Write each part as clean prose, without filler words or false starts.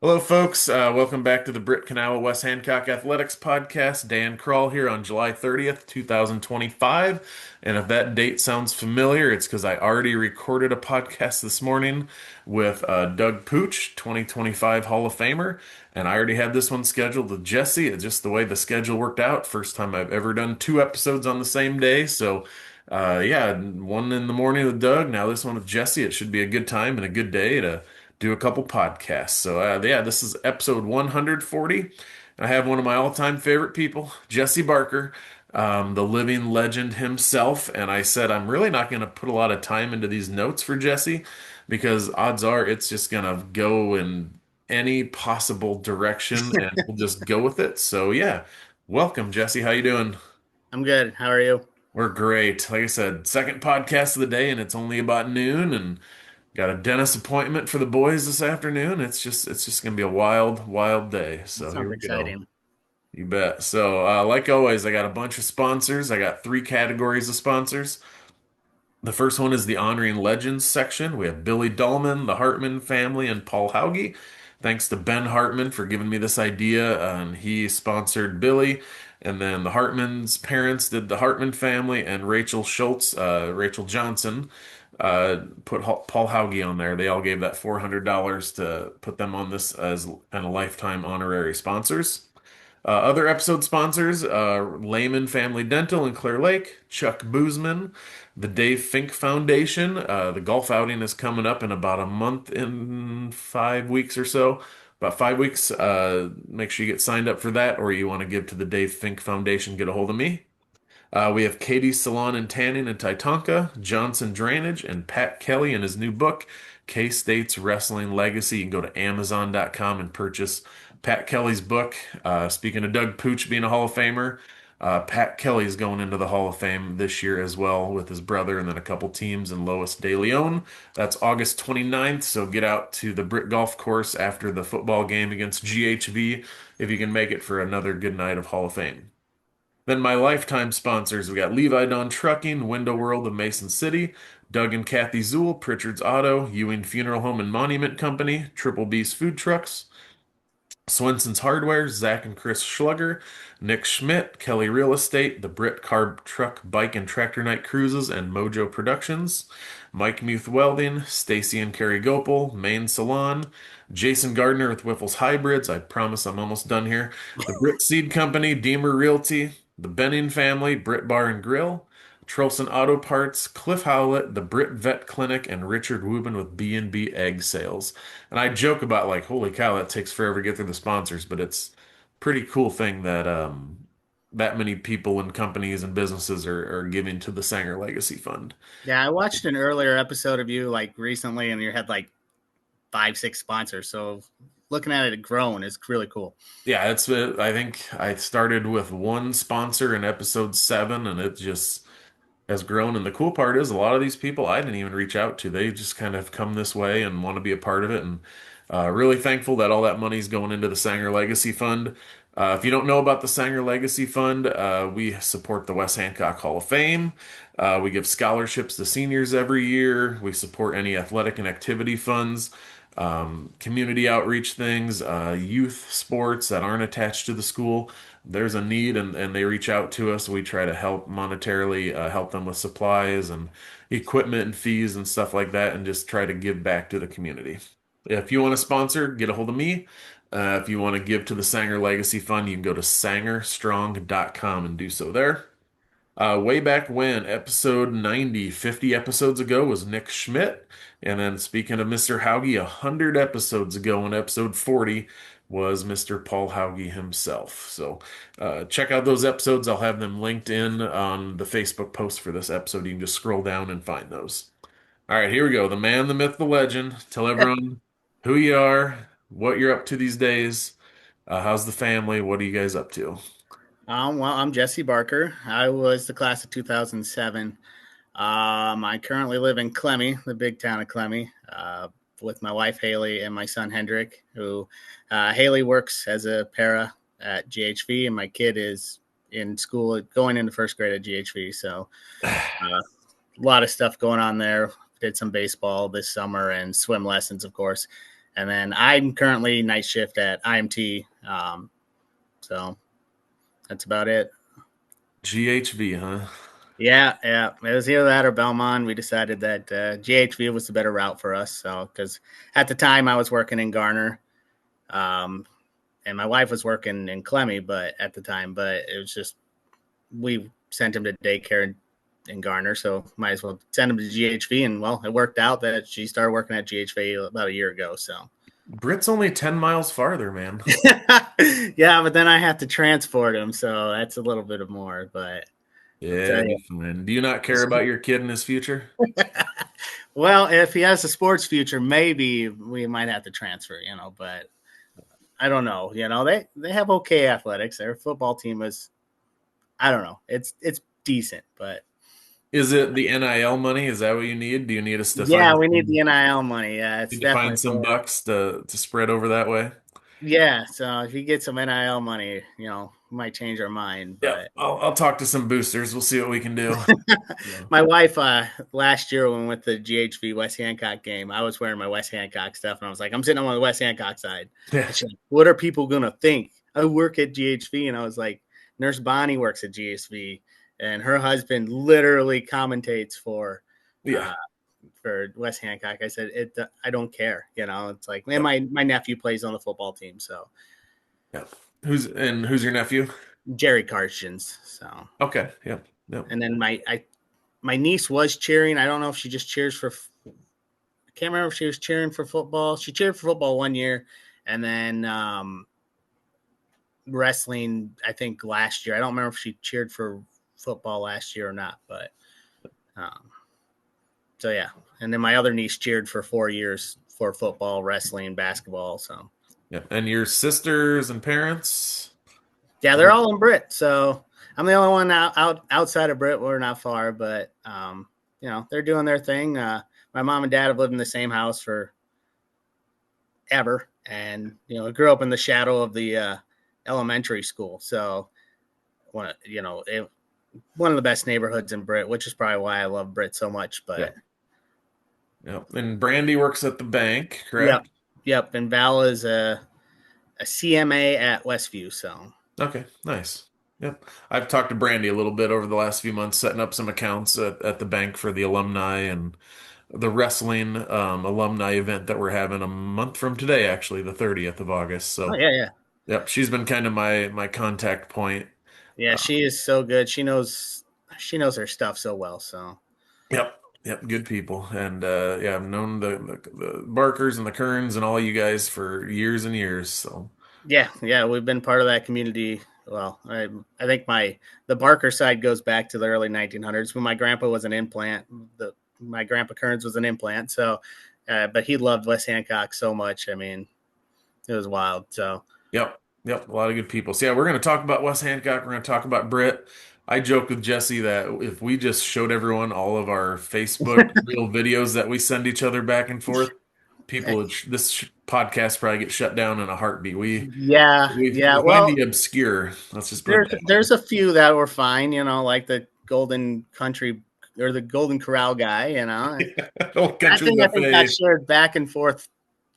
Hello, folks. Welcome back to the Kanawha West Hancock Athletics Podcast. Dan Kroll here on July 30th, 2025. And if that date sounds familiar, it's because I already recorded a podcast this morning with Doug Pooch, 2025 Hall of Famer. And I already had this one scheduled with Jesse. It's just the way the schedule worked out. First time I've ever done two episodes on the same day. So, yeah, one in the morning with Doug, now this one with Jesse. It should be a good time and a good day to do a couple podcasts. So yeah, this is episode 140. I have one of my all-time favorite people, Jesse Barker, the living legend himself. And I said I'm really not going to put a lot of time into these notes for Jesse because odds are it's just going to go in any possible direction, and we'll just go with it. So yeah, welcome, Jesse. How you doing? I'm good. How are you? We're great. Like I said, second podcast of the day, and it's only about noon, and got a dentist appointment for the boys this afternoon. It's just gonna be a wild, wild day. That So here sounds we go. exciting. You bet. So like always, I got a bunch of sponsors. I got three categories of sponsors. The first one is the Honoring Legends section. We have Billy Dahlman, the Hartman family, and Paul Hauge. Thanks to Ben Hartman for giving me this idea. He sponsored Billy, and then the Hartman's parents did the Hartman family, and Rachel Schultz, Rachel Johnson, put Paul Hauge on there. They all gave that $400 to put them on this as and a lifetime honorary sponsors. Other episode sponsors, Lehman Family Dental in Clear Lake, Chuck Boozman, the Dave Fink Foundation. The golf outing is coming up in about a month, in 5 weeks or so. About 5 weeks. Make sure you get signed up for that, or you want to give to the Dave Fink Foundation, get a hold of me. We have Katie's Salon and Tanning in Titonka, Johnson Drainage, and Pat Kelly in his new book, K-State's Wrestling Legacy. You can go to Amazon.com and purchase Pat Kelly's book. Speaking of Doug Pooch being a Hall of Famer, Pat Kelly's going into the Hall of Fame this year as well with his brother and then a couple teams and Lois De Leon. That's August 29th, so get out to the Britt Golf Course after the football game against GHV if you can make it for another good night of Hall of Fame. Then my lifetime sponsors, we got Levi Don Trucking, Window World of Mason City, Doug and Kathy Zool, Pritchard's Auto, Ewing Funeral Home and Monument Company, Triple B's Food Trucks, Swenson's Hardware, Zach and Chris Schlugger, Nick Schmidt, Kelly Real Estate, the Brit Carb Truck Bike and Tractor Night Cruises, and Mojo Productions, Mike Muth Welding, Stacy and Carrie Gopel, Main Salon, Jason Gardner with Whiffles Hybrids. I promise I'm almost done here. The Brit Seed Company, Deemer Realty, the Benning Family, Brit Bar and Grill, Trolson Auto Parts, Cliff Howlett, the Brit Vet Clinic, and Richard Wubin with B&B Egg Sales. And I joke about like, holy cow, that takes forever to get through the sponsors, but it's a pretty cool thing that that many people and companies and businesses are giving to the Sanger Legacy Fund. Yeah, I watched an earlier episode of you like recently, and you had like five, six sponsors. So looking at it grown is really cool. Yeah, it's I think I started with one sponsor in episode 7, and it just has grown. And the cool part is a lot of these people I didn't even reach out to. They just kind of come this way and want to be a part of it. And really thankful that all that money's going into the Sanger Legacy Fund. If you don't know about the Sanger Legacy Fund, we support the West Hancock Hall of Fame. We give scholarships to seniors every year. We support any athletic and activity funds, community outreach things, youth sports that aren't attached to the school. There's a need, and they reach out to us. We try to help monetarily, help them with supplies and equipment and fees and stuff like that, and just try to give back to the community. If you want to sponsor, get a hold of me. If you want to give to the Sanger Legacy Fund, you can go to sangerstrong.com and do so there. Way back when, episode 90, 50 episodes ago, was Nick Schmidt. And then speaking of Mr. Hauge, 100 episodes ago in episode 40 was Mr. Paul Hauge himself. So check out those episodes. I'll have them linked in on the Facebook post for this episode. You can just scroll down and find those. All right, here we go. The man, the myth, the legend. Tell everyone who you are, what you're up to these days. How's the family? What are you guys up to? Well, I'm Jesse Barker. I was the class of 2007. I currently live in Clemmy, the big town of Clemmy, with my wife Haley and my son Hendrik. Who Haley works as a para at GHV, and my kid is in school going into first grade at GHV. So a lot of stuff going on there. Did some baseball this summer and swim lessons, of course. And then I'm currently night shift at IMT. So that's about it. GHV, huh? Yeah, yeah. It was either that or Belmont. We decided that GHV was the better route for us. So, because at the time I was working in Garner, um, and my wife was working in Clemmy, but at the time, but it was just we sent him to daycare in Garner, so might as well send him to GHV. And well, it worked out that she started working at GHV about a year ago. So, Britt's only 10 miles farther, man. yeah, but then I have to transport him, so that's a little bit of more. But I'll Yeah, tell it'll you. be fine. Do you not care about your kid and his future? Well, if he has a sports future, maybe we might have to transfer, but I don't know. They have okay athletics. Their football team is I don't know. It's decent, but Is it the NIL money? Is that what you need? Do you need us to yeah, find we need the some, NIL money. Yeah, it's need to find definitely some for bucks to spread over that way? yeah. So if you get some NIL money, we might change our mind. Yeah, But I'll talk to some boosters. We'll see what we can do. So, my wife, last year when we went to the GHV West Hancock game, I was wearing my West Hancock stuff, and I was like, I'm sitting on the West Hancock side. yeah, And she's like, what are people gonna think? I work at GHV, and I was like, Nurse Bonnie works at GHV, and her husband literally commentates yeah, uh, for West Hancock. I said, I don't care. It's like, man, yep, my nephew plays on the football team, so yep. Who's your nephew? Jerry Carstens. So, Okay, yep, yep. and then my niece was cheering. I don't know if she just cheers for. I can't remember if she was cheering for football. She cheered for football one year, and then wrestling. I think last year. I don't remember if she cheered for football last year or not. But um, so yeah, and then my other niece cheered for 4 years for football, wrestling, basketball. So Yep. And your sisters and parents? yeah, they're all in Britt. So I'm the only one outside of Britt. We're not far, but they're doing their thing. My mom and dad have lived in the same house for ever, and I grew up in the shadow of the elementary school. So one of the best neighborhoods in Britt, which is probably why I love Britt so much. But Yep. Yep. And Brandy works at the bank, yep, correct? yep. And Val is a CMA at Westview. So Okay, nice. Yep. I've talked to Brandy a little bit over the last few months, setting up some accounts at the bank for the alumni and the wrestling alumni event that we're having a month from today, actually, the 30th of August. oh So, yeah, yeah. yep, she's been kind of my contact point. Yeah, Uh, she is so good. She knows her stuff so well. So yep, yep, good people. And yeah, I've known the Barkers and the Kerns and all you guys for years and years. So, yeah, yeah, we've been part of that community. Well, I think the Barker side goes back to the early 1900s when my grandpa was an implant. My grandpa Kearns was an implant. So, but he loved West Hancock so much. I mean, it was wild. So yep. Yep. A lot of good people. So yeah, we're going to talk about Wes Hancock. We're going to talk about Britt. I joke with Jesse that if we just showed everyone all of our Facebook real videos that we send each other back and forth, people would, this podcast probably get shut down in a heartbeat. We, yeah, yeah. we find Well, the obscure. Let's just put it there's that way. there's a few that were fine. Like the Golden Country or the Golden Corral guy. Old That country thing I think got buffet. shared back and forth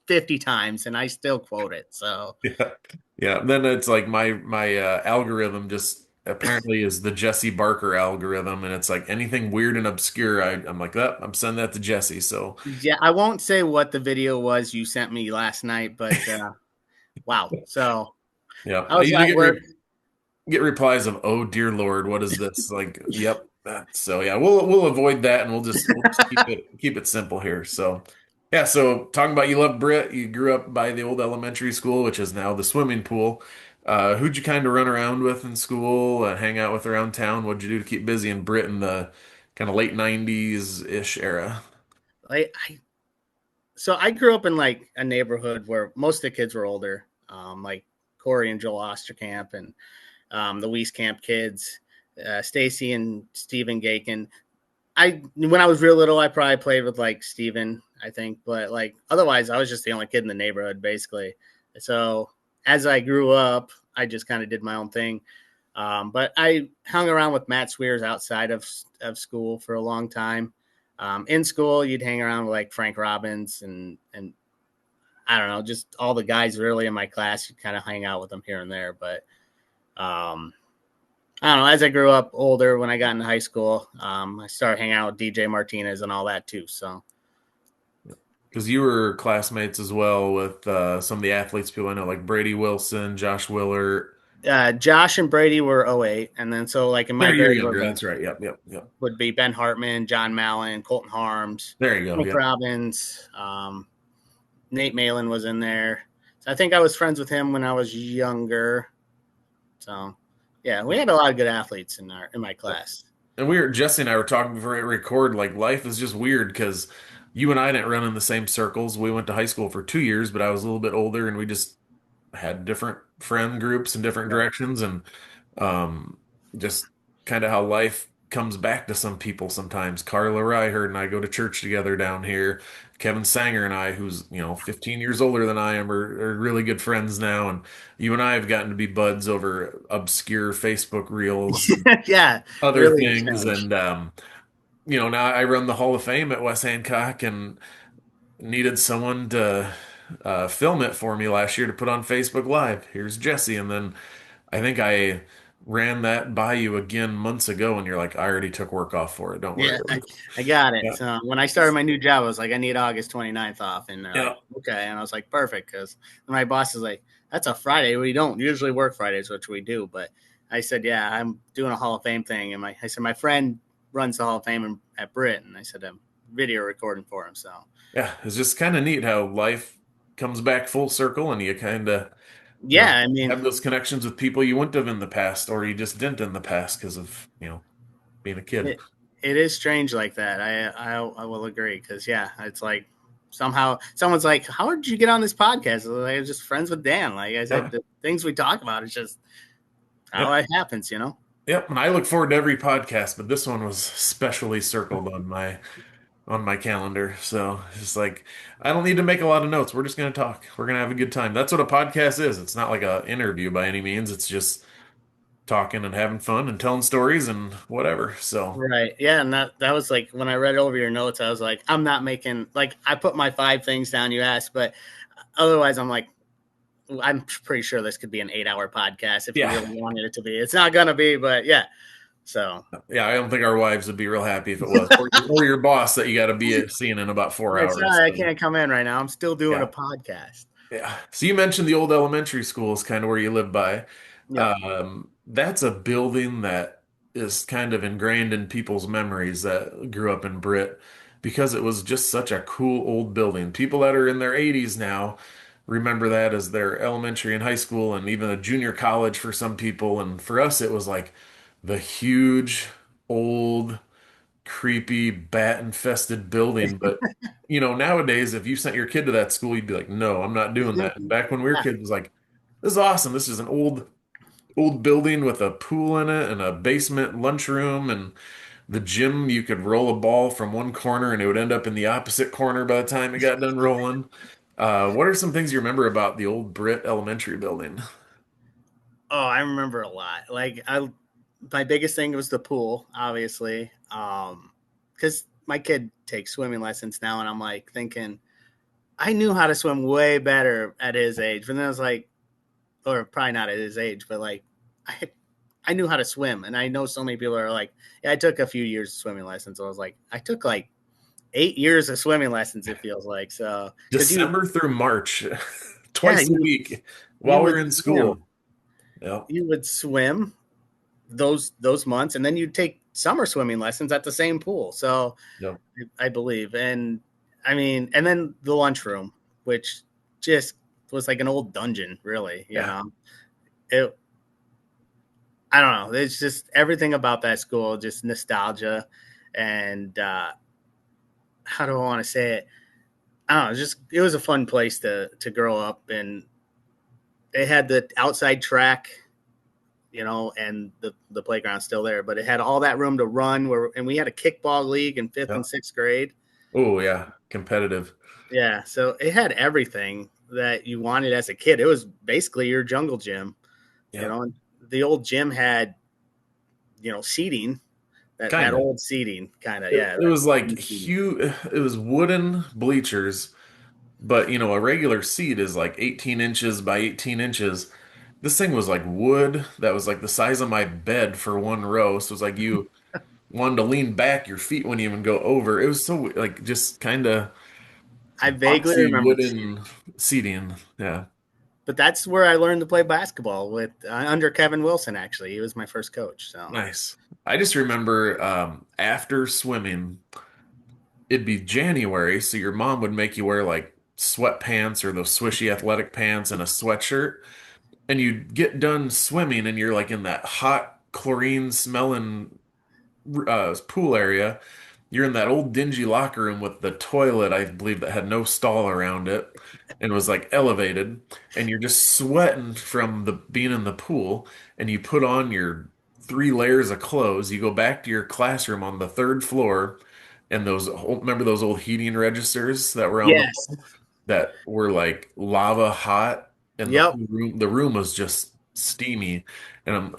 50 times, and I still quote it. So Yeah. Yeah. Then it's like my algorithm just apparently is the Jesse Barker algorithm, and it's like anything weird and obscure. I'm like that. I'm sending that to Jesse. So yeah, I won't say what the video was you sent me last night, but wow. So yeah, I I was usually at work. get replies of "Oh dear Lord, what is this?" Like, yep. So yeah, we'll avoid that, and we'll just keep it simple here. So yeah, so talking about you love Britt, you grew up by the old elementary school, which is now the swimming pool. Who'd you kind of run around with in school, hang out with around town? What'd you do to keep busy in Britt in the kind of late '90s ish era? So I grew up in like a neighborhood where most of the kids were older, like Corey and Joel Osterkamp and the Wieskamp kids, Stacy and Steven Gaken. When I was real little, I probably played with like Steven, I think, but like otherwise, I was just the only kid in the neighborhood, basically. So as I grew up, I just kind of did my own thing. But I hung around with Matt Swears outside of school for a long time. In school, you'd hang around with like Frank Robbins, and I don't know, just all the guys really in my class. You kind of hang out with them here and there, but um, I don't know. As I grew up older, when I got into high school, I started hanging out with DJ Martinez and all that too. So Because you were classmates as well with some of the athletes people I know, like Brady Wilson, Josh Willert. Josh and Brady were '08, and then so like in my There, you're grade younger. That's right. Yep, yep, yep. would be Ben Hartman, John Mallon, Colton Harms, There you go. Nick Yep. Robbins, Nate Malin was in there. So I think I was friends with him when I was younger. So yeah, we had a lot of good athletes in my class. And Jesse and I were talking before I record, like life is just weird because you and I didn't run in the same circles. We went to high school for 2 years, but I was a little bit older and we just had different friend groups in different Right. directions and um, just kind of how life comes back to some people sometimes. Carla Ryherd and I go to church together down here. Kevin Sanger and I, who's 15 years older than I am, are really good friends now. And you and I have gotten to be buds over obscure Facebook reels and Yeah, other really things. changed. And now I run the Hall of Fame at West Hancock and needed someone to film it for me last year to put on Facebook Live. Here's Jesse. And then I think I ran that by you again months ago, and you're like, I already took work off for it. Don't worry. Yeah, I got it. Yeah. So when I started my new job, I was like, I need August 29th off. And they're Yeah. like, okay. And I was like, perfect. Because my boss is like, that's a Friday. We don't usually work Fridays, which we do. But I said, yeah, I'm doing a Hall of Fame thing. And I said, my friend runs the Hall of Fame at Britt. And I said, I'm video recording for him. So Yeah. It's just kind of neat how life comes back full circle and you kind of, yeah, I mean, have those connections with people you wouldn't have in the past or you just didn't in the past because of, being a kid. it is strange like that. I will agree. Because, yeah, it's like somehow someone's like, how did you get on this podcast? I was just friends with Dan. Like I said, Yeah. the things we talk about is just how Yep. it happens. Yep. And I look forward to every podcast, but this one was specially circled on my calendar. So it's just like I don't need to make a lot of notes. We're just gonna talk. We're gonna have a good time. That's what a podcast is. It's not like an interview by any means. It's just talking and having fun and telling stories and whatever. So Right. Yeah. And that was like when I read over your notes, I was like, I'm not making like I put my 5 things down you asked, but otherwise I'm like, I'm pretty sure this could be an 8-hour podcast if you yeah. really wanted it to be. It's not gonna be, but yeah. So Yeah, I don't think our wives would be real happy if it was. Or your boss that you got to be seeing in about 4 hours. sorry, I So, can't come in right now. I'm still doing a yeah. podcast. Yeah. So you mentioned the old elementary school is kind of where you live by. Yep. That's a building that is kind of ingrained in people's memories that grew up in Britt because it was just such a cool old building. People that are in their 80s now remember that as their elementary and high school and even a junior college for some people. And for us, it was like the huge, old, creepy, bat-infested building. But nowadays, if you sent your kid to that school, you'd be like, "No, I'm not doing that." And back when we were Yeah. kids, it was like, "This is awesome. This is an old building with a pool in it and a basement lunchroom and the gym. You could roll a ball from one corner and it would end up in the opposite corner by the time it got done rolling." What are some things you remember about the old Britt Elementary building? Oh, I remember a lot. Like my biggest thing was the pool, obviously. Because my kid takes swimming lessons now, and I'm like thinking I knew how to swim way better at his age. But then I was like, or probably not at his age, but like I knew how to swim, and I know so many people are like, yeah, I took a few years of swimming lessons. So I was like, I took like 8 years of swimming lessons. It feels like so because December through March, yeah, twice a week you while we would were in swim, school. Yeah. you would swim those months, and then you'd take summer swimming lessons at the same pool. So Yep. I believe, and I mean, and then the lunchroom, which just was like an old dungeon, really. Yeah. It. I don't know. It's just everything about that school, just nostalgia, and how do I want to say it? I don't know. It was a fun place to grow up, and it had the outside track, and the playground's still there, but it had all that room to run. And we had a kickball league in 5th and Yep. 6th grade. Oh yeah, competitive. Yeah, so it had everything that you wanted as a kid. It was basically your jungle gym, Yep. And the old gym had, seating, that Kind of. old seating kind of, It, yeah. it was like Seating. huge. It was wooden bleachers But a regular seat is like 18 inches by 18 inches. This thing was like wood that was like the size of my bed for one row. So it's like you wanted to lean back, your feet wouldn't even go over. It was so like just kind of I vaguely boxy remember the seat, wooden seating. Yeah, but that's where I learned to play basketball with under Kevin Wilson. Actually, he was my first coach. So nice. I just remember after swimming, it'd be January, so your mom would make you wear like sweatpants or those swishy athletic pants and a sweatshirt. And you get done swimming and you're like in that hot chlorine smelling pool area. You're in that old dingy locker room with the toilet, I believe, that had no stall around it and was like elevated. And you're just sweating from the being in the pool. And you put on your 3 layers of clothes. You go back to your classroom on the third floor. And remember those old heating registers that were on the yes, that were like lava hot, and the yep. whole room was just steamy, and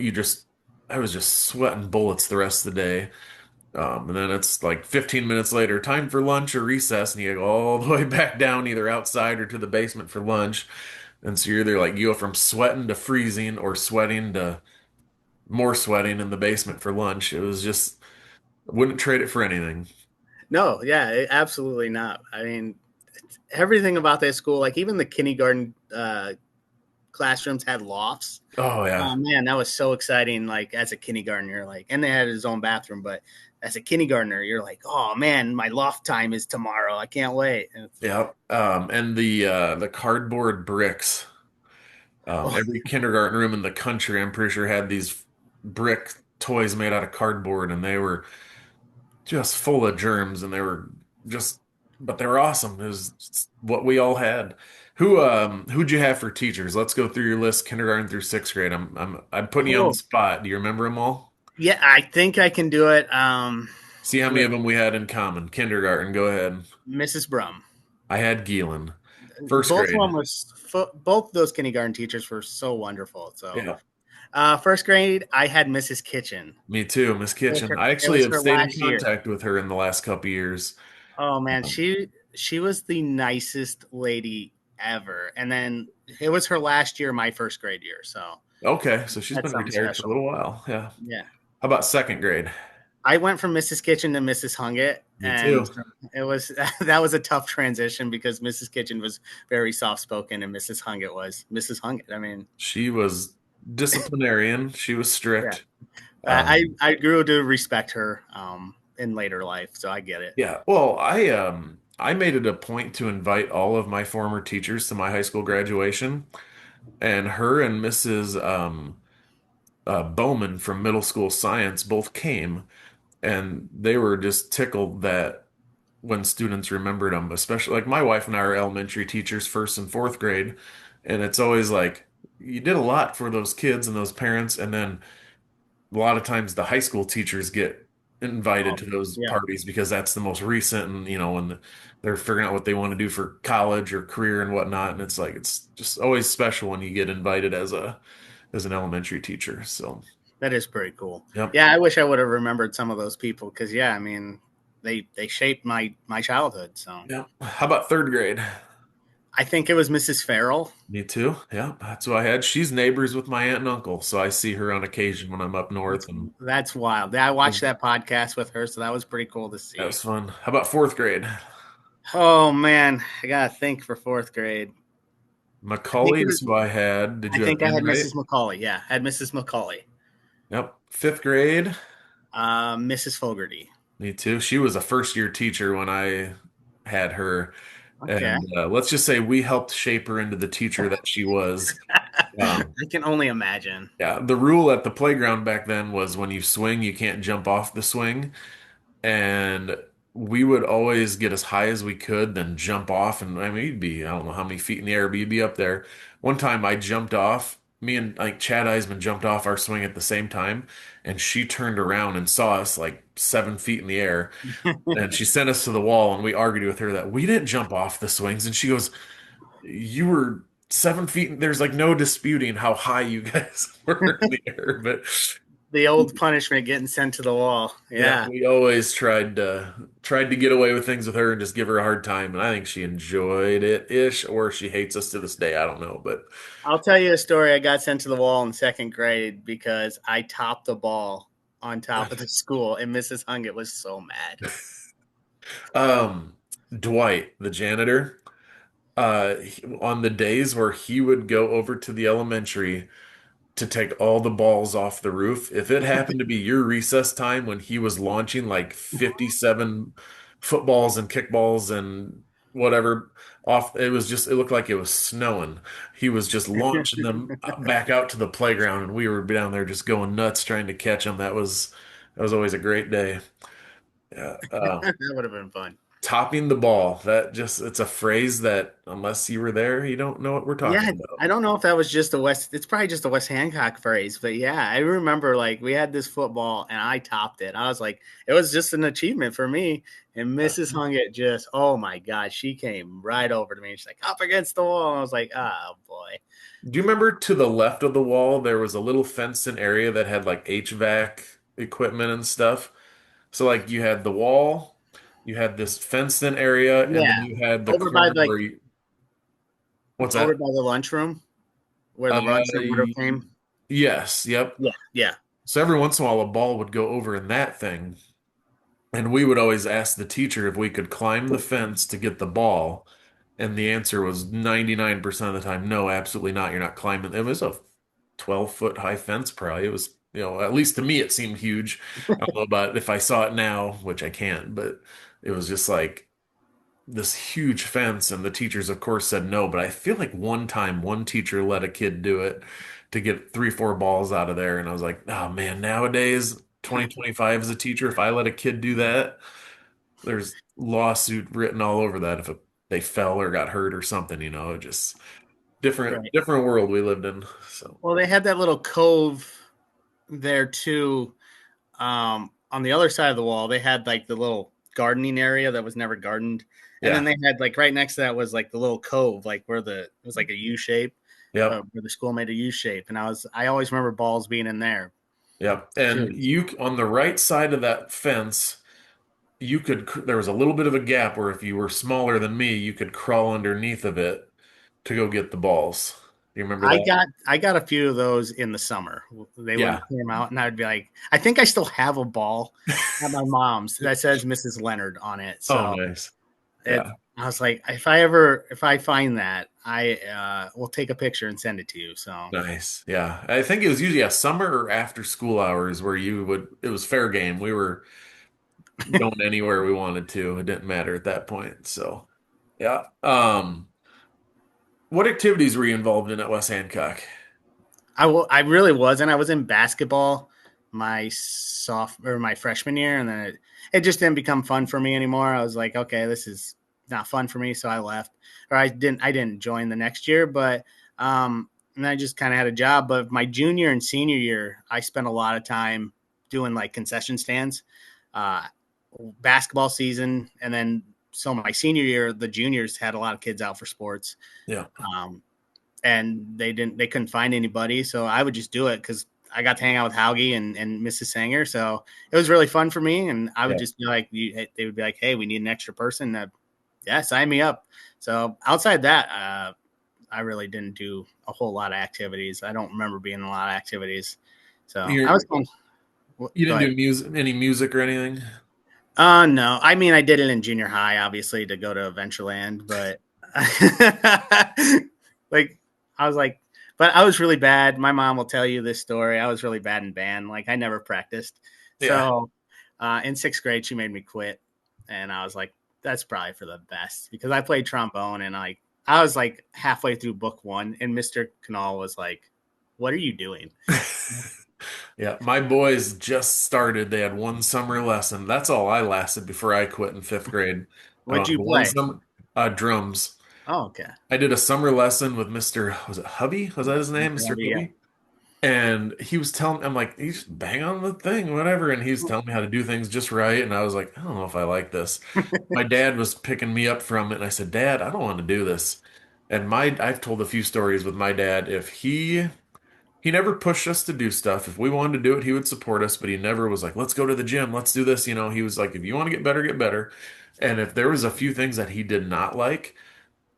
I was just sweating bullets the rest of the day. And then it's like 15 minutes later, time for lunch or recess, and you go all the way back down either outside or to the basement for lunch. And so you're either like you go from sweating to freezing or sweating to more sweating in the basement for lunch. It was just wouldn't trade it for anything. No, yeah, absolutely not. I mean, everything about that school, like even the kindergarten classrooms had lofts. Oh Oh yeah. man, that was so exciting. Like as a kindergartner, like, and they had his own bathroom, but as a kindergartner, you're like, oh man, my loft time is tomorrow. I can't wait. And Yeah. And the cardboard bricks. oh, Every kindergarten room in the country, I'm pretty sure, had these brick toys made out of cardboard, and they were just full of germs, and they were just, but they were awesome. It was what we all had. Who'd you have for teachers? Let's go through your list, kindergarten through sixth grade. I'm putting you on the oh, spot. Do you remember them all? yeah, I think I can do it. See how many With of them we had in common. Kindergarten, go ahead. Mrs. Brum. I had Gielan. First Both of grade. them was both those kindergarten teachers were so wonderful. So Yeah, first grade, I had Mrs. Kitchen. me too, Miss Kitchen. I It actually was have her stayed in last year. contact with her in the last couple years. Oh man, Um, she was the nicest lady ever. And then it was her last year, my first grade year. So Okay, so she's that's been something retired for a special. little while. Yeah. Yeah. How about second grade? I went from Mrs. Kitchen to Mrs. Hungit, Me and too. it was that was a tough transition because Mrs. Kitchen was very soft spoken and Mrs. Hungit was Mrs. Hungit. I mean, She was disciplinarian. She was yeah, strict. I Um, I grew to respect her in later life, so I get it. yeah. Well, I made it a point to invite all of my former teachers to my high school graduation, and her and Mrs. Bowman from middle school science both came, and they were just tickled that when students remembered them, especially like my wife and I are elementary teachers, first and fourth grade, and it's always like you did a lot for those kids and those parents, and then a lot of times the high school teachers get invited Oh, to those yeah, parties because that's the most recent, and when they're figuring out what they want to do for college or career and whatnot, and it's like it's just always special when you get invited as an elementary teacher. So, that is pretty cool. yep, Yeah, I wish I would have remembered some of those people because yeah, I mean, they shaped my childhood. So yep. How about third grade? I think it was Mrs. Farrell. Me too. Yeah, that's who I had. She's neighbors with my aunt and uncle, so I see her on occasion when I'm up north, That's and that's wild. I watched that podcast with her, so that was pretty cool to that see. was fun. How about fourth grade? Oh man, I gotta think for fourth grade. I think Macaulay it is was. who I had. Did I you have think I had Enright? Mrs. McCauley. Yeah, I had Mrs. McCauley. Yep. Fifth grade. Mrs. Fogarty. Me too. She was a first year teacher when I had her. Okay, And let's just say we helped shape her into the teacher that she was. I Um, can only imagine. yeah, the rule at the playground back then was when you swing, you can't jump off the swing. And we would always get as high as we could, then jump off. And I mean, you'd be, I don't know how many feet in the air, but you'd be up there. One time I jumped off, me and like Chad Eisman jumped off our swing at the same time. And she turned around and saw us like 7 feet in the air. And she sent us to the wall, and we argued with her that we didn't jump off the swings. And she goes, "You were 7 feet. There's like no disputing how high you guys were in the air." But The old punishment, getting sent to the wall. Yeah, Yeah. we always tried to get away with things with her and just give her a hard time, and I think she enjoyed it ish, or she hates us to this day. I don't know, but I'll tell you a story. I got sent to the wall in second grade because I topped the ball on top of the school, and Mrs. Hungett was so mad. um, Dwight, the janitor, on the days where he would go over to the elementary to take all the balls off the roof. If it happened to be your recess time when he was launching like 57 footballs and kickballs and whatever off, it looked like it was snowing. He was just launching them back out to the playground, and we were down there just going nuts trying to catch them. That was always a great day. Yeah. That would have been fun. Topping the ball, it's a phrase that unless you were there, you don't know what we're Yeah, talking about. I don't know if that was just a West. It's probably just a West Hancock phrase, but yeah, I remember like we had this football and I topped it. I was like, it was just an achievement for me. And Yeah. Mrs. Hungett just, oh my god, she came right over to me. She's like, up against the wall. And I was like, oh boy. Do you remember to the left of the wall, there was a little fenced-in area that had like HVAC equipment and stuff? So like you had the wall, you had this fenced-in area, and then Yeah, you had the over by corner like what's over that? by the lunchroom where the Uh, lunch would have came. yes, yep. Yeah, yeah. So every once in a while, a ball would go over in that thing, and we would always ask the teacher if we could climb the fence to get the ball. And the answer was 99% of the time, no, absolutely not. You're not climbing. It was a 12-foot high fence, probably. It was, at least to me, it seemed huge. I don't know about if I saw it now, which I can't, but it was just like this huge fence. And the teachers, of course, said no. But I feel like one time, one teacher let a kid do it to get three, four balls out of there. And I was like, oh man, nowadays, 2025 as a teacher, if I let a kid do that, there's lawsuit written all over that if they fell or got hurt or something, just different Right. different world we lived in. So Well, they had that little cove there too. On the other side of the wall, they had like the little gardening area that was never gardened, and then yeah, they had like right next to that was like the little cove, like where it was like a U shape, yep, where the school made a U shape, and I always remember balls being in there yep. And too. you on the right side of that fence, there was a little bit of a gap where if you were smaller than me, you could crawl underneath of it to go get the balls. Do you remember that? I got a few of those in the summer. They would Yeah. came out, and I'd be like, I think I still have a ball at my mom's that says Mrs. Leonard on it. Oh, So nice. it, Yeah. I was like, if I find that, I will take a picture and send it to you. So Nice. Yeah. I think it was usually a summer or after school hours where it was fair game. We were going anywhere we wanted to. It didn't matter at that point. So, yeah. What activities were you involved in at West Hancock? I really wasn't. I was in basketball my freshman year, and then it just didn't become fun for me anymore. I was like, okay, this is not fun for me, so I left, or I didn't join the next year, but and I just kind of had a job. But my junior and senior year, I spent a lot of time doing like concession stands, uh, basketball season, and then so my senior year, the juniors had a lot of kids out for sports. Yeah. Um, and they couldn't find anybody, so I would just do it because I got to hang out with Hauge and Mrs. Sanger, so it was really fun for me. And I would Yeah. just be like, they would be like, hey, we need an extra person. Yeah, sign me up. So outside that, I really didn't do a whole lot of activities. I don't remember being in a lot of activities. So I was You're, fun. you Go didn't ahead. do any music or anything? No, I mean I did it in junior high, obviously, to go to Adventureland, but like I was like, but I was really bad. My mom will tell you this story. I was really bad in band. Like I never practiced. Yeah. So in sixth grade, she made me quit, and I was like, that's probably for the best because I played trombone, and I was like halfway through book one, and Mr. Kanawha was like, "What are you doing?" Yeah, my boys just started. They had one summer lesson. That's all I lasted before I quit in fifth grade. What'd you One play? summer, drums. Oh, okay. I did a summer lesson with Mr. Was it Hubby? Was that his name, Mr. Yeah. Hubby? And he was telling, I'm like, you just bang on the thing, whatever. And he was telling me how to do things just right. And I was like, I don't know if I like this. My dad was picking me up from it. And I said, Dad, I don't want to do this. And I've told a few stories with my dad. If he he never pushed us to do stuff. If we wanted to do it, he would support us, but he never was like, let's go to the gym, let's do this. He was like, if you want to get better, get better. And if there was a few things that he did not like,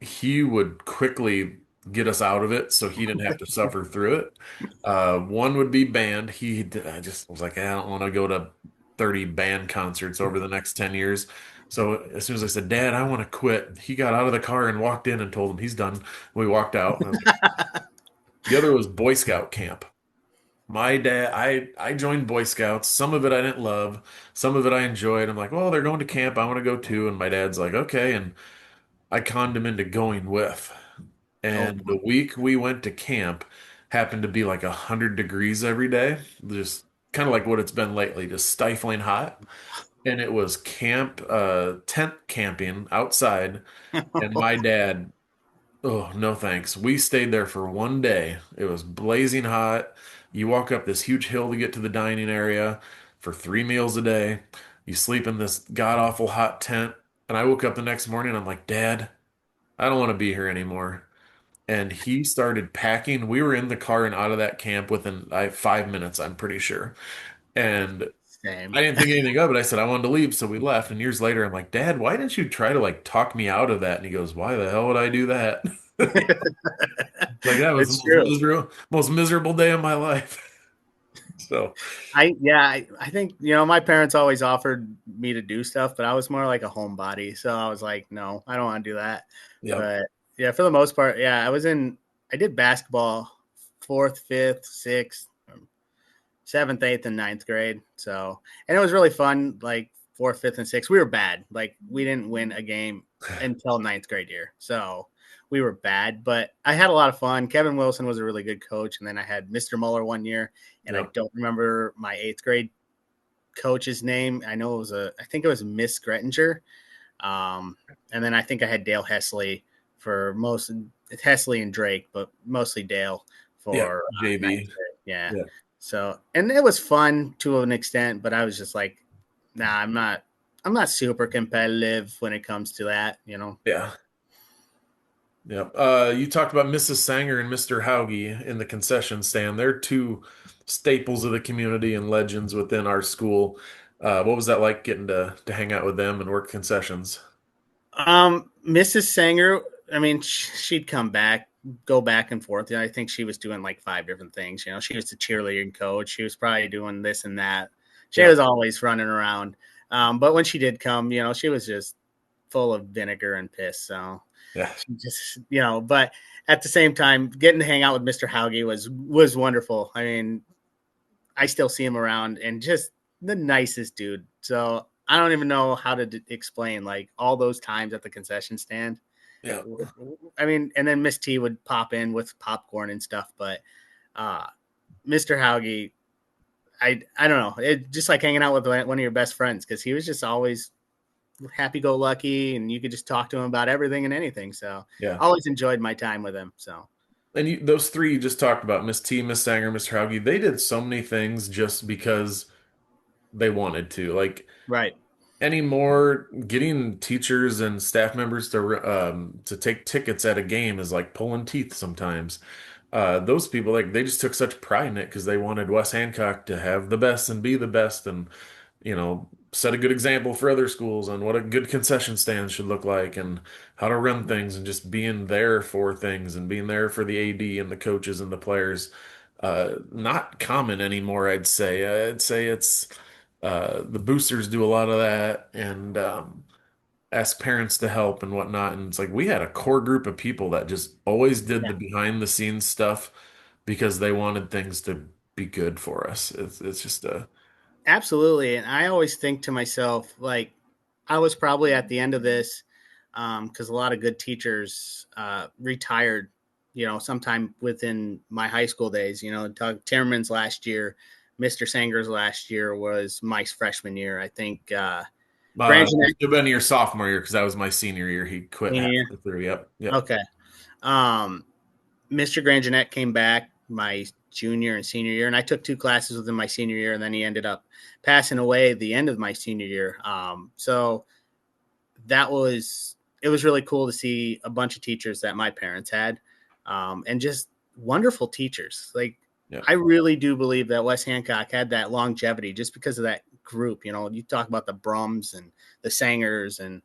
he would quickly get us out of it so he didn't have to suffer through it. One would be band. I just was like, I don't want to go to 30 band concerts over the next 10 years. So as soon as I said, Dad, I want to quit, he got out of the car and walked in and told him he's done. We walked out. And I was like, the other was Boy Scout camp. My dad, I joined Boy Scouts. Some of it I didn't love, some of it I enjoyed. I'm like, well, they're going to camp. I want to go too. And my dad's like, okay. And I conned him into going with. Oh, And the week we went to camp happened to be like 100 degrees every day, just kind of like what it's been lately, just stifling hot. And it was tent camping outside. And my dad, oh, no thanks. We stayed there for one day. It was blazing hot. You walk up this huge hill to get to the dining area for 3 meals a day. You sleep in this god awful hot tent. And I woke up the next morning. I'm like, Dad, I don't want to be here anymore. And he started packing. We were in the car and out of that camp within 5 minutes, I'm pretty sure. And same. I didn't think anything of it. I said I wanted to leave, so we left. And years later, I'm like, Dad, why didn't you try to like talk me out of that? And he goes, Why the hell would I do that? Like that was the It's true. most miserable day of my life. So, I think, my parents always offered me to do stuff, but I was more like a homebody. So I was like, no, I don't want to do that. yep, But yeah, for the most part, yeah, I did basketball fourth, fifth, sixth, seventh, eighth, and ninth grade. So, and it was really fun. Like fourth, fifth, and sixth, we were bad. Like we didn't win a game until ninth grade year. So we were bad, but I had a lot of fun. Kevin Wilson was a really good coach. And then I had Mr. Muller one year, and I yep, don't remember my eighth grade coach's name. I think it was Miss Grettinger. Um, and then I think I had Dale Hesley for most Hesley and Drake, but mostly Dale yep, for ninth JB. grade. Yeah. Yeah, So, and it was fun to an extent, but I was just like, nah, I'm not super competitive when it comes to that. yeah, yep. You talked about Mrs. Sanger and Mr. Hauge in the concession stand. They're two staples of the community and legends within our school. What was that like getting to hang out with them and work concessions? Mrs. Sanger, I mean, she'd come back, go back and forth. I think she was doing like five different things. She was the cheerleading coach. She was probably doing this and that. She Yeah, was always running around. But when she did come, she was just full of vinegar and piss. So yeah, she just, but at the same time, getting to hang out with Mr. Hauge was wonderful. I mean, I still see him around and just the nicest dude. So I don't even know how to explain like all those times at the concession stand. yeah, I mean, and then Miss T would pop in with popcorn and stuff, but uh, Mr. Hauge, I don't know, it just like hanging out with one of your best friends because he was just always happy go lucky and you could just talk to him about everything and anything. So yeah. I always enjoyed my time with him. So And those three you just talked about, Miss T, Miss Sanger, Mr. Hauge, they did so many things just because they wanted to. Like right, anymore, getting teachers and staff members to take tickets at a game is like pulling teeth sometimes. Those people like they just took such pride in it because they wanted West Hancock to have the best and be the best and set a good example for other schools on what a good concession stand should look like and how to run things and just being there for things and being there for the AD and the coaches and the players. Not common anymore, I'd say. I'd say it's the boosters do a lot of that and ask parents to help and whatnot. And it's like we had a core group of people that just always did yeah, the behind the scenes stuff because they wanted things to be good for us. It's just a absolutely. And I always think to myself, like, I was probably at the end of this because a lot of good teachers retired, sometime within my high school days. Doug Timmerman's last year, Mr. Sanger's last year was my freshman year. I think it Grangenet should have been your sophomore year because that was my senior year. He quit senior year. halfway through. Yep, yep. Okay. Um, Mr. Grangenet came back my junior and senior year, and I took two classes with him my senior year, and then he ended up passing away at the end of my senior year. So it was really cool to see a bunch of teachers that my parents had, and just wonderful teachers. Like Yeah. I really do believe that West Hancock had that longevity just because of that group. You know, you talk about the Brums and the Sangers and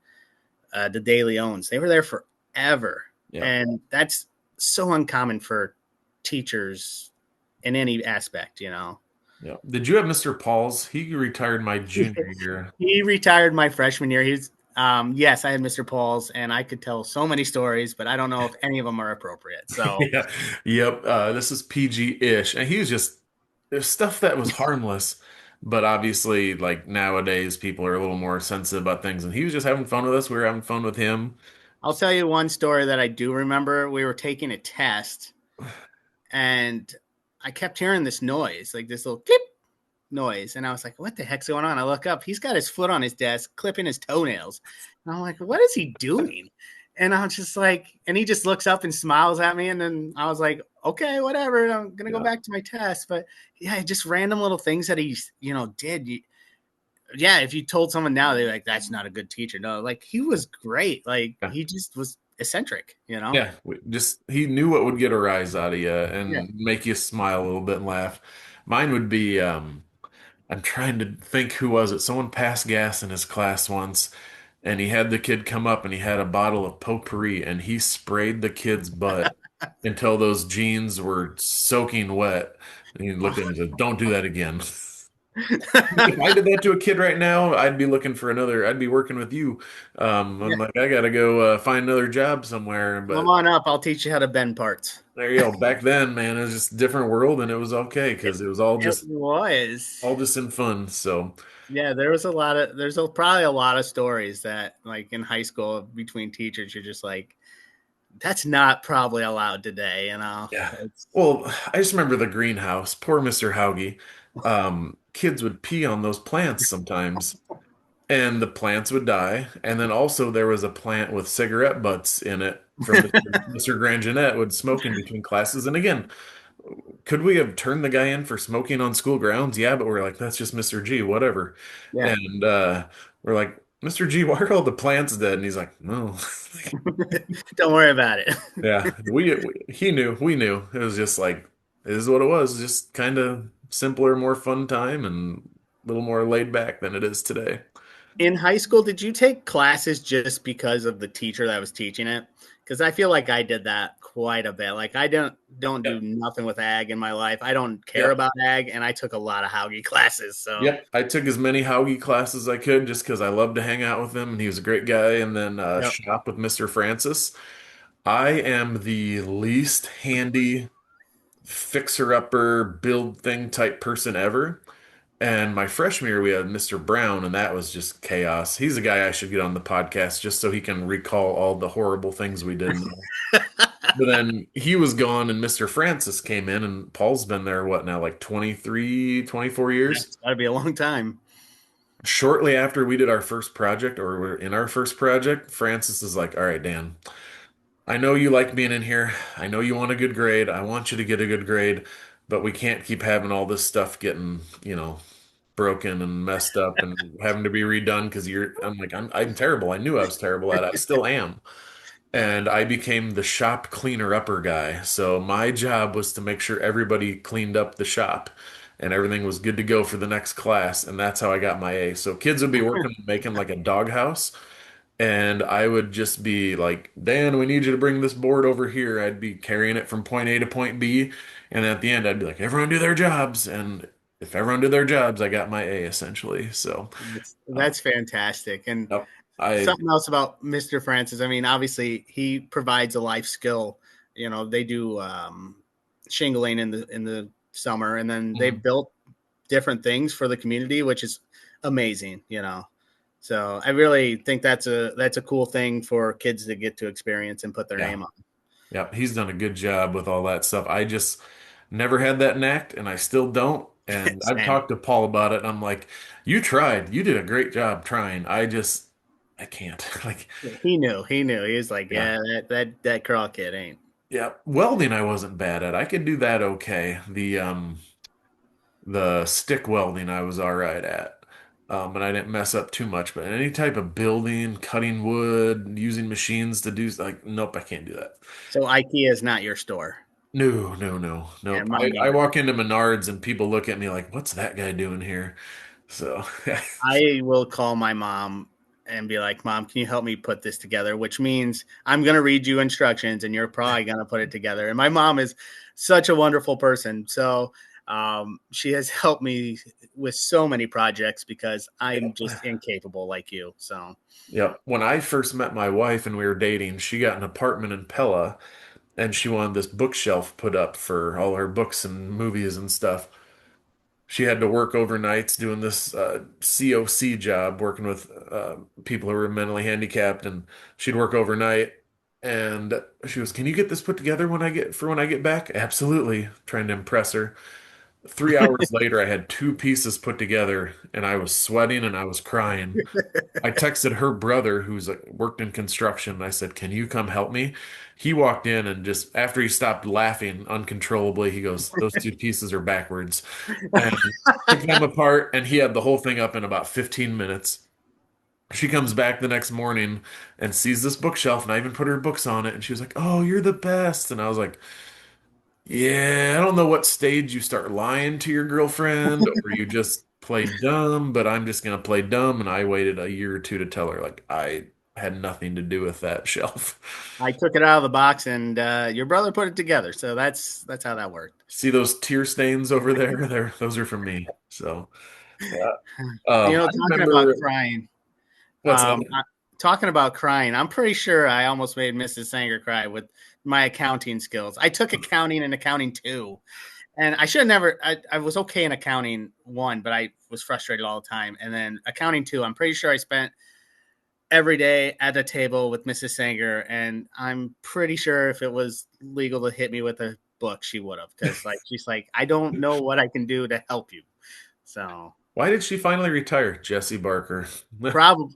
the De Leons. They were there forever. Yeah. And that's so uncommon for teachers in any aspect, you know. Yeah. Did you have Mr. Pauls? He retired my junior year. He retired my freshman year. He's yes, I had Mr. Paul's, and I could tell so many stories, but I don't know if any of them are appropriate. So Yeah. Yep. This is PG-ish. And he was just there's stuff that was harmless, but obviously, like nowadays, people are a little more sensitive about things. And he was just having fun with us. We were having fun with him. I'll tell you one story that I do remember. We were taking a test, and I kept hearing this noise, like this little clip noise. And I was like, what the heck's going on? I look up, he's got his foot on his desk, clipping his toenails. And I'm like, what is he doing? And I was just like, and he just looks up and smiles at me. And then I was like, okay, whatever. I'm going to go Yeah. back to my test. But yeah, just random little things that he, did. Yeah, if you told someone now, they're like, that's not a good teacher. No, like he was great. Like Yeah. he just was eccentric, you know? Yeah, just he knew what would get a rise out of you Yeah. and make you smile a little bit and laugh. Mine would be I'm trying to think who was it. Someone passed gas in his class once, and he had the kid come up and he had a bottle of potpourri and he sprayed the kid's butt until those jeans were soaking wet. And he looked at him and said, "Don't do that again." If I did that to a kid right now, I'd be looking for another. I'd be working with you. Yeah. I'm like, I gotta go find another job somewhere. Come But on up. I'll teach you how to bend parts. there you go. Back then, man, it was just a different world, and it was okay because it was It was. all just in fun. So Yeah, there was a lot of probably a lot of stories that like in high school between teachers, you're just like, that's not probably allowed today, you know. yeah. Well, I just remember the greenhouse. Poor Mr. Hauge. Kids would pee on those plants sometimes, and the plants would die. And then also there was a plant with cigarette butts in it from Mr. Grangenet would smoke in between classes. And again, could we have turned the guy in for smoking on school grounds? Yeah, but we're like, that's just Mr. G, whatever. Yeah. And we're like, Mr. G, why are all the plants dead? And he's like, no. Don't worry about it. Yeah, he knew, we knew. It was just like, it is what it was. Just kind of simpler, more fun time and a little more laid back than it is today. In high school, did you take classes just because of the teacher that was teaching it? Because I feel like I did that quite a bit. Like I don't do Yep. nothing with ag in my life. I don't care Yep. about ag, and I took a lot of Hauge classes. So Yep. I took as many Hauge classes as I could just because I loved to hang out with him and he was a great guy. And then yep. shop with Mr. Francis. I am the least handy fixer-upper build thing type person ever. And my freshman year, we had Mr. Brown, and that was just chaos. He's a guy I should get on the podcast just so he can recall all the horrible things we did. But then he was gone, and Mr. Francis came in, and Paul's been there, what now, like 23, 24 years? It's got to be a long time. Shortly after we did our first project, or we're in our first project, Francis is like, all right, Dan, I know you like being in here. I know you want a good grade. I want you to get a good grade, but we can't keep having all this stuff getting, broken and messed up and having to be redone because I'm like, I'm terrible. I knew I was terrible at it. I still am. And I became the shop cleaner upper guy. So my job was to make sure everybody cleaned up the shop and everything was good to go for the next class. And that's how I got my A. So kids would be working making like a doghouse. And I would just be like, Dan, we need you to bring this board over here. I'd be carrying it from point A to point B. And at the end, I'd be like, everyone do their jobs. And if everyone did their jobs, I got my A essentially. So, uh, That's fantastic. And yep, I, something else about Mr. Francis. I mean, obviously he provides a life skill. You know, they do shingling in the summer, and then they mhm, built different things for the community, which is amazing. You know, so I really think that's a cool thing for kids to get to experience and put their yeah, name on. yeah, he's done a good job with all that stuff. I just never had that knack and I still don't. And I've Same. talked to Paul about it. And I'm like, you tried. You did a great job trying. I can't. Like, He knew. He knew. He was like, yeah. yeah, that Carl kid ain't. Yeah, welding I wasn't bad at. I could do that okay. The stick welding I was all right at. And I didn't mess up too much, but any type of building, cutting wood, using machines to do like nope, I can't do that. So IKEA is not your store. No, no, no, Yeah, nope. mine I neither. walk into Menards and people look at me like, "What's that guy doing here?" So, I will call my mom and be like, "Mom, can you help me put this together?" Which means I'm going to read you instructions and you're probably going to put it together. And my mom is such a wonderful person. So she has helped me with so many projects because I'm just incapable like you. So yep. When I first met my wife and we were dating, she got an apartment in Pella and she wanted this bookshelf put up for all her books and movies and stuff. She had to work overnights doing this COC job, working with people who were mentally handicapped, and she'd work overnight. And she was, "Can you get this put together when I get back?" Absolutely, trying to impress her. 3 hours later, I had two pieces put together, and I was sweating and I was crying. I texted her brother, who's worked in construction. And I said, "Can you come help me?" He walked in and just after he stopped laughing uncontrollably, he goes, "Those two pieces are backwards," and took them apart. And he had the whole thing up in about 15 minutes. She comes back the next morning and sees this bookshelf, and I even put her books on it. And she was like, "Oh, you're the best." And I was like, "Yeah, I don't know what stage you start lying to your girlfriend or you just play dumb, but I'm just gonna play dumb." And I waited a year or two to tell her, like, I had nothing to do with that shelf. I took it out of the box and your brother put it together. So that's how that worked. See those tear stains over there? There, those are from me. So, yeah. I Talking about remember crying, what's that? talking about crying, I'm pretty sure I almost made Mrs. Sanger cry with my accounting skills. I took accounting and accounting two, and I should have never. I was okay in accounting one, but I was frustrated all the time. And then accounting two, I'm pretty sure I spent every day at the table with Mrs. Sanger, and I'm pretty sure if it was legal to hit me with a book, she would have, because like she's like, I don't know what I can do to help you. So Why did she finally retire, Jesse Barker? probably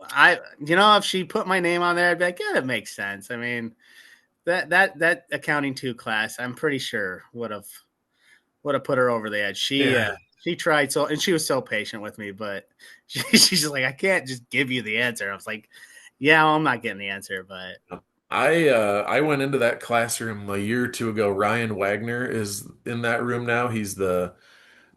if she put my name on there, I'd be like, yeah, that makes sense. I mean, that accounting two class, I'm pretty sure would have put her over the edge. Yeah. She tried so, and she was so patient with me, but she's just like, I can't just give you the answer. I was like, yeah, well, I'm not getting the answer, but I went into that classroom a year or two ago. Ryan Wagner is in that room now. He's the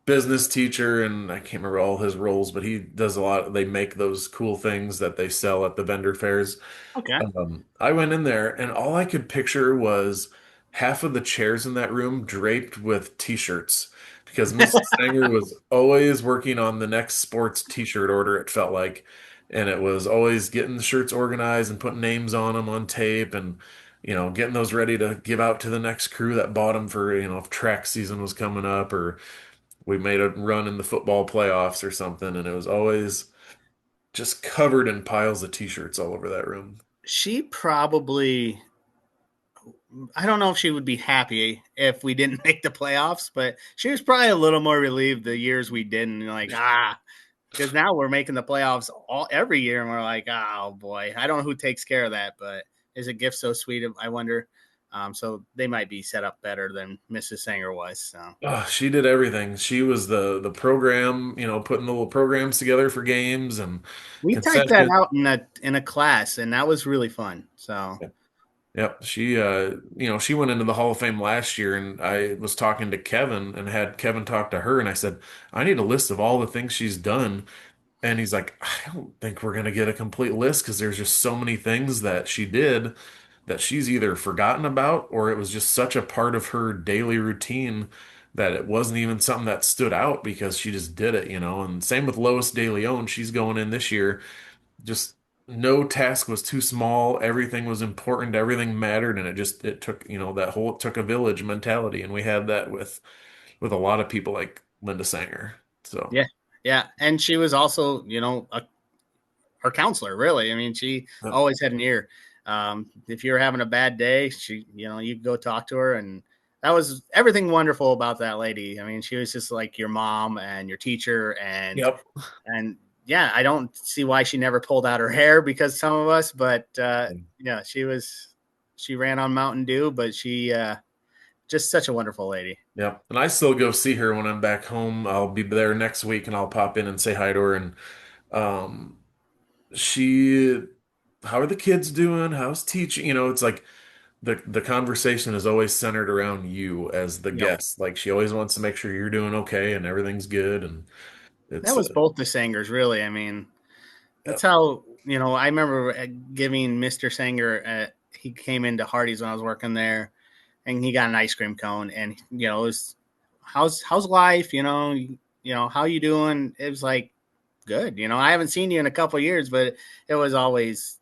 business teacher, and I can't remember all his roles, but he does a lot. They make those cool things that they sell at the vendor fairs. okay. I went in there, and all I could picture was half of the chairs in that room draped with t-shirts because Mrs. Sanger was always working on the next sports t-shirt order, it felt like. And it was always getting the shirts organized and putting names on them on tape and, getting those ready to give out to the next crew that bought them for, if track season was coming up or we made a run in the football playoffs or something. And it was always just covered in piles of t-shirts all over that room. She probably, I don't know if she would be happy if we didn't make the playoffs, but she was probably a little more relieved the years we didn't. Like, because now we're making the playoffs every year, and we're like, oh boy, I don't know who takes care of that, but is a gift so sweet? I wonder. So they might be set up better than Mrs. Sanger was. So Oh, she did everything. She was the program, putting the little programs together for games and we typed that concession. out in a class, and that was really fun. So Yep. She went into the Hall of Fame last year and I was talking to Kevin and had Kevin talk to her and I said, "I need a list of all the things she's done." And he's like, "I don't think we're gonna get a complete list because there's just so many things that she did that she's either forgotten about or it was just such a part of her daily routine that it wasn't even something that stood out because she just did it. And same with Lois DeLeon. She's going in this year. Just no task was too small. Everything was important. Everything mattered. And it took, that whole, it took a village mentality. And we had that with a lot of people like Linda Sanger. So, yeah, yeah, and she was also her counselor. Really, I mean, she yep. always had an ear. If you're having a bad day, you go talk to her, and that was everything wonderful about that lady. I mean, she was just like your mom and your teacher, Yep. and yeah, I don't see why she never pulled out her hair because some of us, but yeah, she ran on Mountain Dew, but she just such a wonderful lady. Yep. And I still go see her when I'm back home. I'll be there next week and I'll pop in and say hi to her. And um, she, how are the kids doing? How's teaching? It's like the conversation is always centered around you as the Yep. guest. Like she always wants to make sure you're doing okay and everything's good. And That it's was both the Sangers, really. I mean, yeah, that's how, I remember giving Mr. Sanger, he came into Hardee's when I was working there, and he got an ice cream cone, and, it was, how's life? How you doing? It was like, good. I haven't seen you in a couple of years, but it was always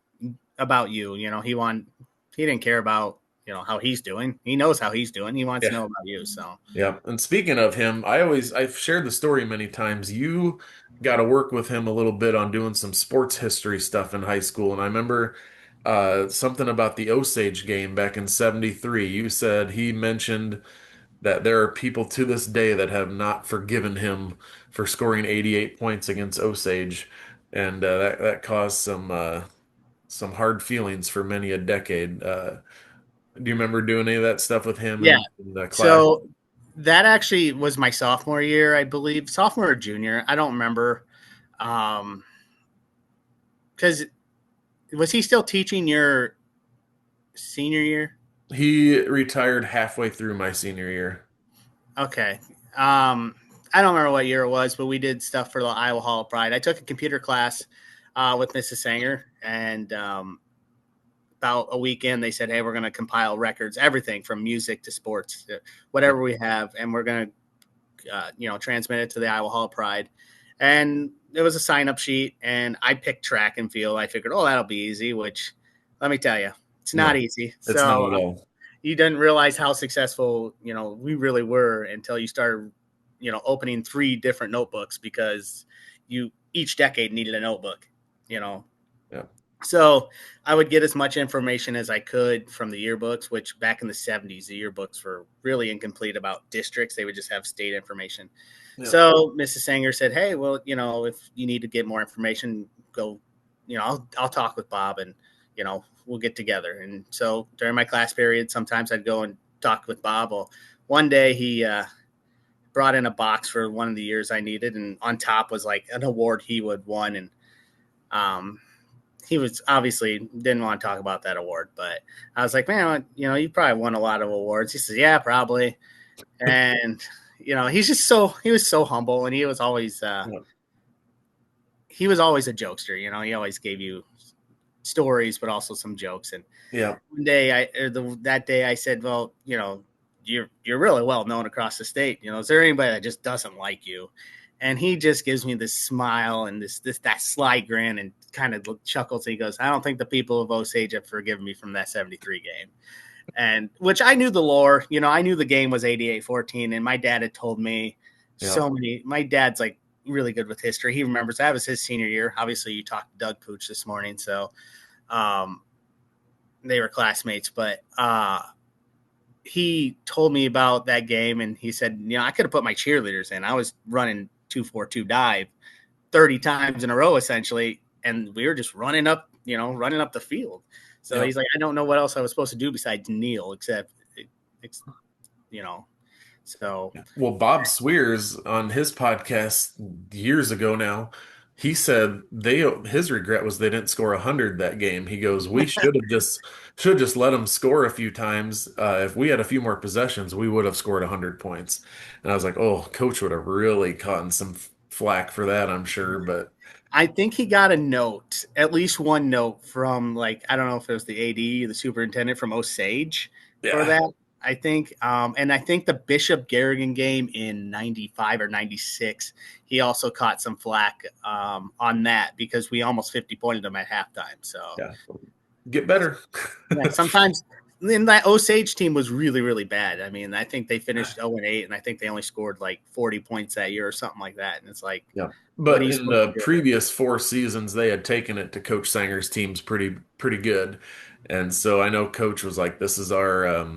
about you. He didn't care about, how he's doing. He knows how he's doing. He wants to yeah. know about you. So, Yeah. And speaking of him, I've shared the story many times. You got to work with him a little bit on doing some sports history stuff in high school. And I remember something about the Osage game back in '73. You said he mentioned that there are people to this day that have not forgiven him for scoring 88 points against Osage. And that caused some hard feelings for many a decade. Do you remember doing any of that stuff with him yeah. in the class? So that actually was my sophomore year, I believe, sophomore or junior. I don't remember. Because was he still teaching your senior year? He retired halfway through my senior year. Okay. I don't remember what year it was, but we did stuff for the Iowa Hall of Pride. I took a computer class with Mrs. Sanger, and about a weekend they said, "Hey, we're going to compile records, everything from music to sports, Yeah. whatever we have, and we're going to, transmit it to the Iowa Hall of Pride." And it was a sign up sheet, and I picked track and field. I figured, oh, that'll be easy. Which, let me tell you, it's not No, easy. it's not So at all. you didn't realize how successful we really were until you started opening three different notebooks, because you each decade needed a notebook you know Yeah. so I would get as much information as I could from the yearbooks, which back in the 70s the yearbooks were really incomplete about districts. They would just have state information. Yeah. So Mrs. Sanger said, hey, well, if you need to get more information, go, I'll talk with Bob, and we'll get together. And so during my class period, sometimes I'd go and talk with Bob. Well, one day he brought in a box for one of the years I needed, and on top was like an award he would won. And um, he was obviously didn't want to talk about that award, but I was like, man, you probably won a lot of awards. He says, yeah, probably. And he was so humble, and Yeah. he was always a jokester. He always gave you stories, but also some jokes. And Yeah. one day that day I said, well, you're really well known across the state. Is there anybody that just doesn't like you? And he just gives me this smile and that sly grin, and kind of chuckles. He goes, I don't think the people of Osage have forgiven me from that 73 game. And which I knew the lore. I knew the game was 88-14, and my dad had told me Yeah. my dad's like really good with history. He remembers that was his senior year. Obviously you talked to Doug Pooch this morning, so um, they were classmates, but he told me about that game, and he said, I could have put my cheerleaders in. I was running 2-4-2 dive 30 times in a row, essentially, and we were just running up the field. So Yeah. he's like, I don't know what else I was supposed to do besides kneel, except, you know, so Well, Bob Swears on his podcast years ago now, he said his regret was they didn't score 100 that game. He goes, we should have just let them score a few times. If we had a few more possessions, we would have scored 100 points. And I was like, oh, coach would have really caught some flack for that, I'm sure. But I think he got a note, at least one note from, like, I don't know if it was the AD, the superintendent from Osage for yeah, that. I think, and I think the Bishop Garrigan game in '95 or '96, he also caught some flack on that, because we almost 50 pointed him at halftime. So yeah, get better. yeah, sometimes. And that Osage team was really, really bad. I mean, I think they finished 0-8, and I think they only scored like 40 points that year or something like that. And it's like, Yeah. what are But you in supposed to the do? previous 4 seasons, they had taken it to Coach Sanger's teams pretty good. And so I know Coach was like, "This is our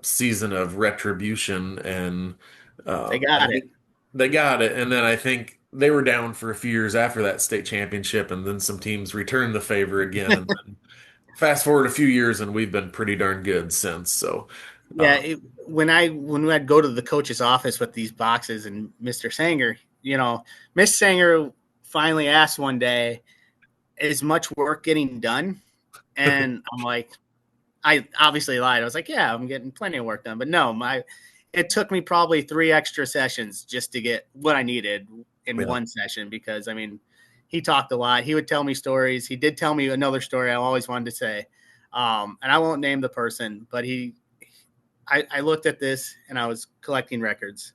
season of retribution," and They I got it. think they got it. And then I think they were down for a few years after that state championship, and then some teams returned the favor again. And then fast forward a few years, and we've been pretty darn good since. So, Yeah, um, when I'd go to the coach's office with these boxes, and Mr. Sanger, Miss Sanger finally asked one day, "Is much work getting done?" And I'm like, I obviously lied. I was like, yeah, I'm getting plenty of work done. But no, it took me probably 3 extra sessions just to get what I needed in Yeah. one session, because I mean, he talked a lot. He would tell me stories. He did tell me another story I always wanted to say. And I won't name the person, but I looked at this and I was collecting records,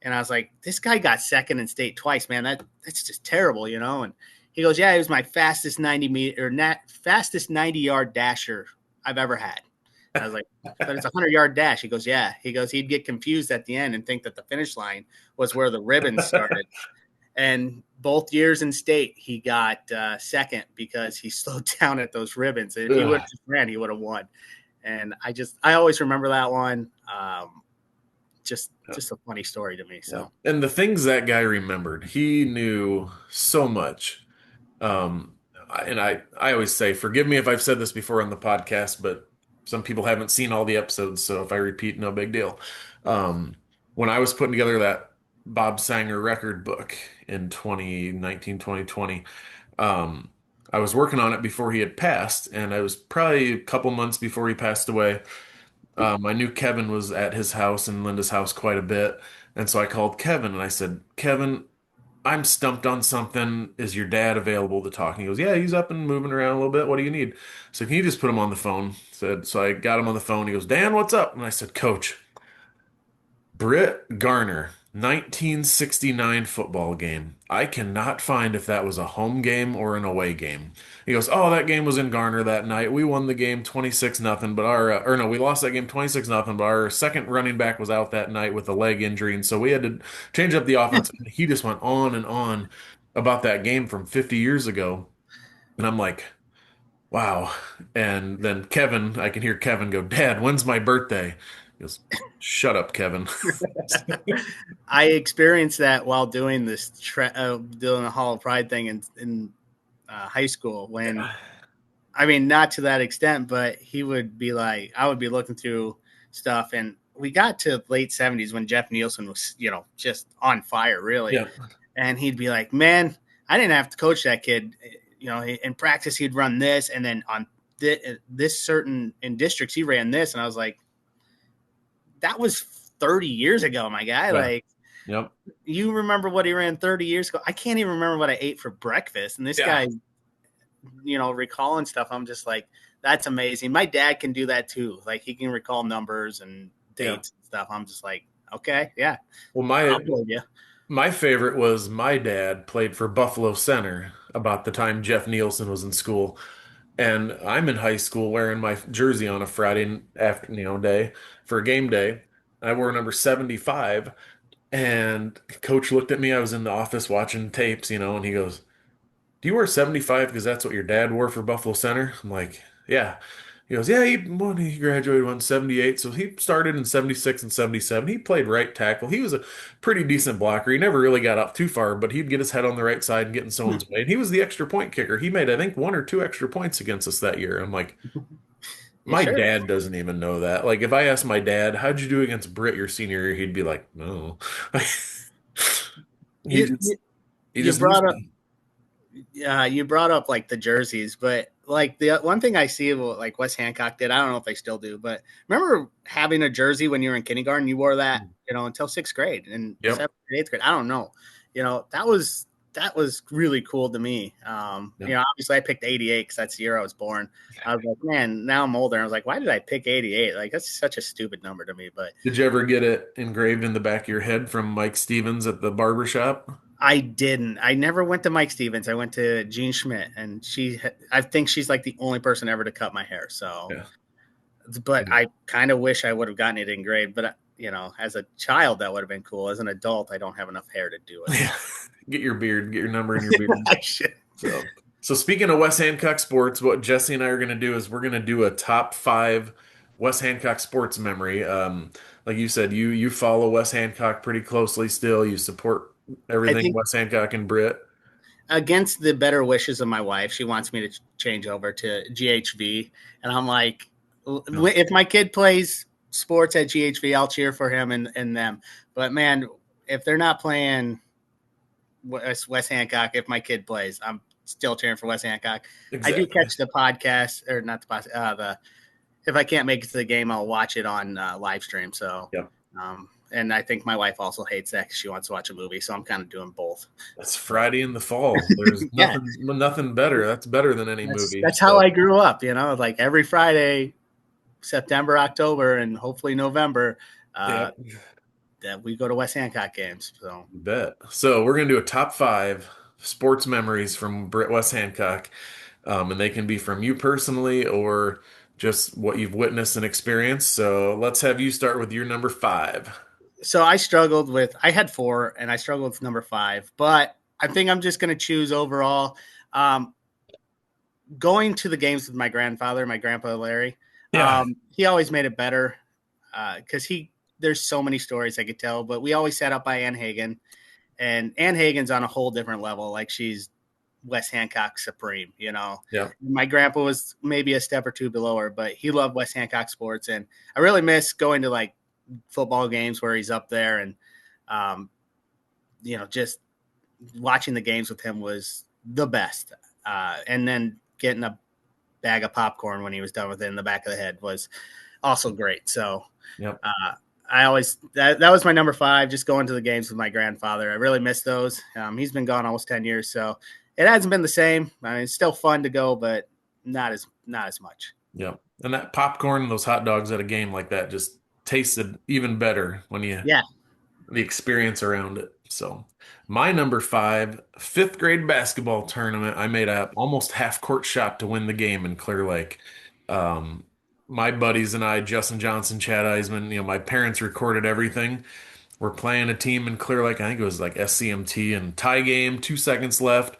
and I was like, this guy got second in state twice, man. That's just terrible, you know? And he goes, yeah, he was my fastest fastest 90-yard dasher I've ever had. I was like, but it's a 100-yard dash. He goes, yeah. He goes, he'd get confused at the end and think that the finish line was where the ribbons started. And both years in state, he got second because he slowed down at those ribbons. If he would have just ran, he would have won. And I always remember that one. Just a funny story to me. Yeah. So And the things that guy remembered, he knew so much. And I always say, forgive me if I've said this before on the podcast, but some people haven't seen all the episodes, so if I repeat, no big deal. Um, when I was putting together that Bob Sanger record book in 2019, 2020, I was working on it before he had passed, and I was probably a couple months before he passed away. I knew Kevin was at his house and Linda's house quite a bit. And so I called Kevin and I said, Kevin, I'm stumped on something. Is your dad available to talk? And he goes, yeah, he's up and moving around a little bit. What do you need? So can you just put him on the phone? So I got him on the phone. He goes, Dan, what's up? And I said, Coach, Britt Garner, 1969 football game. I cannot find if that was a home game or an away game. He goes, "Oh, that game was in Garner that night. We won the game 26 nothing, but our or no, we lost that game 26 nothing, but our second running back was out that night with a leg injury, and so we had to change up the offense." And he just went on and on about that game from 50 years ago. And I'm like, "Wow." And then Kevin, I can hear Kevin go, "Dad, when's my birthday?" He goes, "Shut up, Kevin." I experienced that while doing doing the Hall of Pride thing in high school. When I mean, not to that extent, but he would be like, I would be looking through stuff, and we got to late 70s when Jeff Nielsen was, just on fire, really. Yeah. And he'd be like, man, I didn't have to coach that kid. In practice, he'd run this, and then on this certain in districts, he ran this. And I was like, that was 30 years ago, my guy. Yeah. Like, Yep. you remember what he ran 30 years ago? I can't even remember what I ate for breakfast. And this Yeah. guy, recalling stuff. I'm just like, that's amazing. My dad can do that too. Like, he can recall numbers and Yeah. dates and stuff. I'm just like, okay, yeah, Well, I'll believe you. my favorite was my dad played for Buffalo Center about the time Jeff Nielsen was in school. And I'm in high school wearing my jersey on a Friday afternoon day for a game day. I wore number 75, and coach looked at me. I was in the office watching tapes, and he goes, "Do you wear 75 because that's what your dad wore for Buffalo Center?" I'm like, "Yeah." He goes, "Yeah, when he graduated in 78, so he started in 76 and 77. He played right tackle. He was a pretty decent blocker. He never really got up too far, but he'd get his head on the right side and get in someone's way. And he was the extra point kicker. He made, I think, 1 or 2 extra points against us that year." I'm like, You my sure? dad doesn't even know that. Like, if I asked my dad, "How'd you do against Britt your senior year?" He'd be like, "No." He You, just you, he you just knew brought up, something. you brought up like the jerseys, but like the one thing I see what like Wes Hancock did, I don't know if they still do, but remember having a jersey when you were in kindergarten? You wore that, until 6th grade and Yep. 7th, 8th grade. I don't know. That was really cool to me. Yep. Obviously I picked 88 because that's the year I was born. I was like, man, now I'm older. And I was like, why did I pick 88? Like, that's such a stupid number to me. But Did you ever get it engraved in the back of your head from Mike Stevens at the barber shop? I didn't. I never went to Mike Stevens. I went to Jean Schmidt, and I think she's like the only person ever to cut my hair. So, Yeah. but I kind of wish I would have gotten it engraved. But as a child, that would have been cool. As an adult, I don't have enough hair to do it. Yeah. Get your beard, get your number in your beard. I should. So speaking of Wes Hancock sports, what Jesse and I are going to do is we're going to do a top five Wes Hancock sports memory. Like you said, you follow Wes Hancock pretty closely still. You support I everything think Wes Hancock and Britt. against the better wishes of my wife, she wants me to change over to GHV, and I'm like, No. if my kid plays sports at GHV, I'll cheer for him and them. But man, if they're not playing Wes Hancock, if my kid plays, I'm still cheering for Wes Hancock. I do Exactly. catch the podcast, or not the podcast, if I can't make it to the game, I'll watch it on live stream. So, Yep. and I think my wife also hates that because she wants to watch a movie. So I'm kind of doing both. That's So Friday in the fall. There's yeah, nothing better. That's better than any movie. that's how So I grew up. Like every Friday, September, October, and hopefully November, yeah, uh, that we go to West Hancock games. So you bet. So we're gonna do a top five sports memories from Britt West Hancock, and they can be from you personally or just what you've witnessed and experienced. So let's have you start with your number five. I had four and I struggled with number five, but I think I'm just going to choose overall. Um, Going to the games with my grandfather, my grandpa Larry, Yeah, he always made it better because there's so many stories I could tell, but we always sat up by Ann Hagen, and Ann Hagen's on a whole different level. Like she's West Hancock supreme, you know. yeah. My grandpa was maybe a step or two below her, but he loved West Hancock sports, and I really miss going to like football games where he's up there, and um, just watching the games with him was the best. And then getting a bag of popcorn when he was done with it in the back of the head was also great. So Yep. I always that was my number five. Just going to the games with my grandfather. I really miss those. He's been gone almost 10 years, so it hasn't been the same. I mean, it's still fun to go, but not as much. Yep. And that popcorn and those hot dogs at a game like that just tasted even better when you Yeah, the experience around it. So, my number five, fifth grade basketball tournament, I made a almost half court shot to win the game in Clear Lake. Um, my buddies and I, Justin Johnson, Chad Eisman, my parents recorded everything. We're playing a team in Clear Lake. I think it was like SCMT and tie game, 2 seconds left.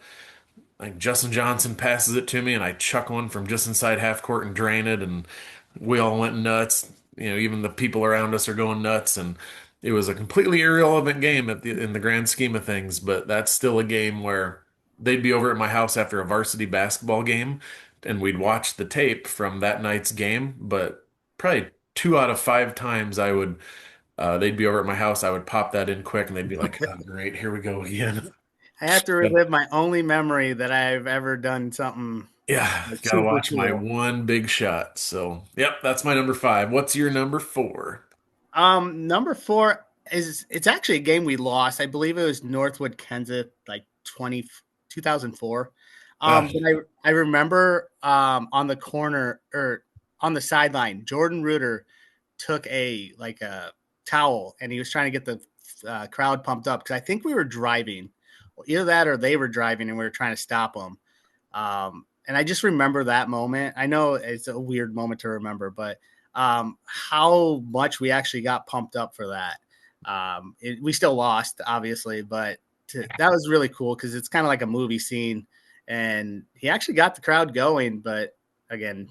Like Justin Johnson passes it to me, and I chuck one from just inside half court and drain it, and we all went nuts. Even the people around us are going nuts, and it was a completely irrelevant game in the grand scheme of things. But that's still a game where they'd be over at my house after a varsity basketball game, and we'd watch the tape from that night's game. But probably 2 out of 5 times they'd be over at my house. I would pop that in quick, and they'd be like, "Oh, great, here we go again." I have to relive my only memory that I've ever done something Yeah, like gotta super watch my cool. one big shot. So, yep, that's my number five. What's your number four? Number four it's actually a game we lost. I believe it was Northwood, Kansas, like 2004. Ah, But I remember on the corner or on the sideline, Jordan Reuter took a towel and he was trying to get the crowd pumped up because I think we were driving, either that or they were driving and we were trying to stop them. And I just remember that moment. I know it's a weird moment to remember, but how much we actually got pumped up for that. We still lost, obviously, but that was really cool because it's kind of like a movie scene, and he actually got the crowd going. But again,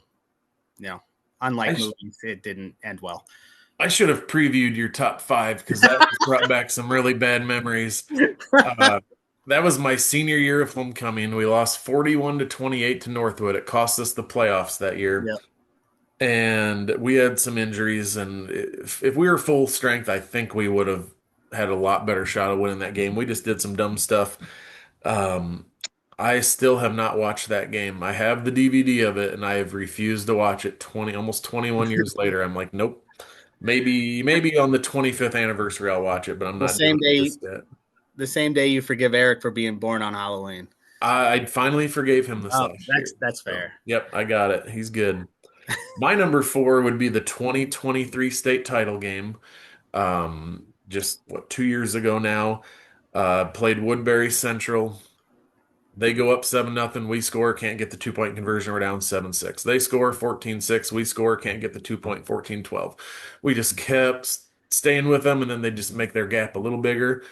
you know, I, unlike sh- movies, it didn't end well. I should have previewed your top five because that just brought back some really bad memories. Uh, that was my senior year of homecoming. We lost 41 to 28 to Northwood. It cost us the playoffs that year. Yeah. And we had some injuries. And if we were full strength, I think we would have had a lot better shot of winning that game. We just did some dumb stuff. Um, I still have not watched that game. I have the DVD of it, and I have refused to watch it almost 21 years later. I'm like, nope. Maybe on the 25th anniversary I'll watch it, but I'm The not same doing it day, just yet. the same day you forgive Eric for being born on Halloween. I finally forgave him this Oh, last year. that's So, fair. yep, I got it. He's good. My number four would be the 2023 state title game. Just what, 2 years ago now. Played Woodbury Central. They go up 7-0. We score, can't get the 2 point conversion. We're down 7-6. They score 14-6. We score, can't get the 2 point 14-12. We just kept staying with them, and then they just make their gap a little bigger.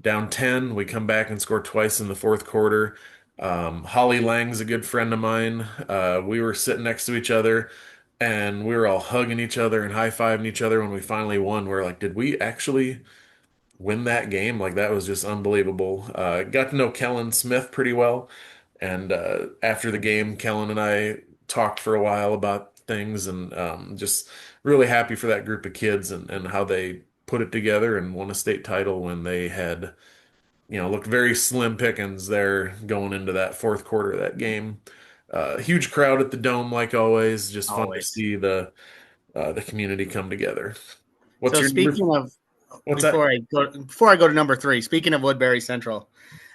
Down 10, we come back and score twice in the fourth quarter. Holly Lang's a good friend of mine. We were sitting next to each other, and we were all hugging each other and high-fiving each other when we finally won. We're like, did we actually win that game? Like, that was just unbelievable. Got to know Kellen Smith pretty well. And after the game, Kellen and I talked for a while about things, and just really happy for that group of kids and how they put it together and won a state title when they had, looked very slim pickings there going into that fourth quarter of that game. Huge crowd at the Dome, like always. Just fun to Always. see the community come together. What's So your number? speaking of What's that? before I go to number three, speaking of Woodbury Central,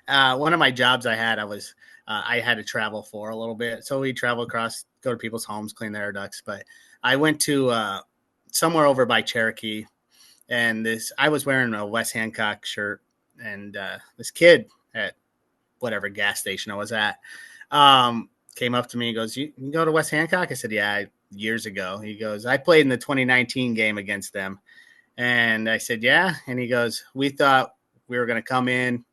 one of my jobs I had to travel for a little bit. So we travel across, go to people's homes, clean their air ducts. But I went to somewhere over by Cherokee, and this I was wearing a West Hancock shirt, and this kid at whatever gas station I was at came up to me and goes, you go to West Hancock? I said, yeah, years ago. He goes, I played in the 2019 game against them. And I said, yeah. And he goes, we thought we were going to come in,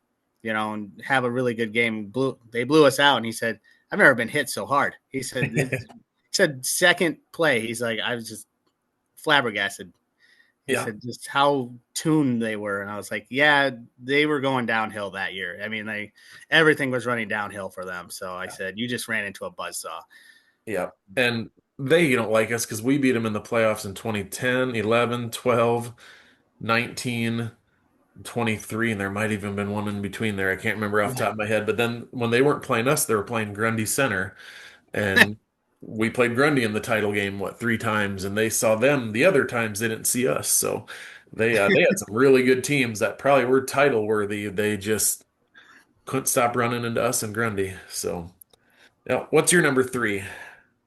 and have a really good game. They blew us out. And he said, I've never been hit so hard. He said second play. He's like, I was just flabbergasted. He Yeah, said just how tuned they were. And I was like, yeah, they were going downhill that year. I mean, everything was running downhill for them. So I said, you just ran into a buzzsaw. yeah. And they don't like us because we beat them in the playoffs in 2010, 11, 12, 19, 23, and there might even been one in between there. I can't remember off the Yeah. top of my head. But then when they weren't playing us, they were playing Grundy Center. And we played Grundy in the title game, what, 3 times, and they saw them the other times they didn't see us. So they had some really good teams that probably were title worthy. They just couldn't stop running into us and Grundy. So yeah, what's your number three?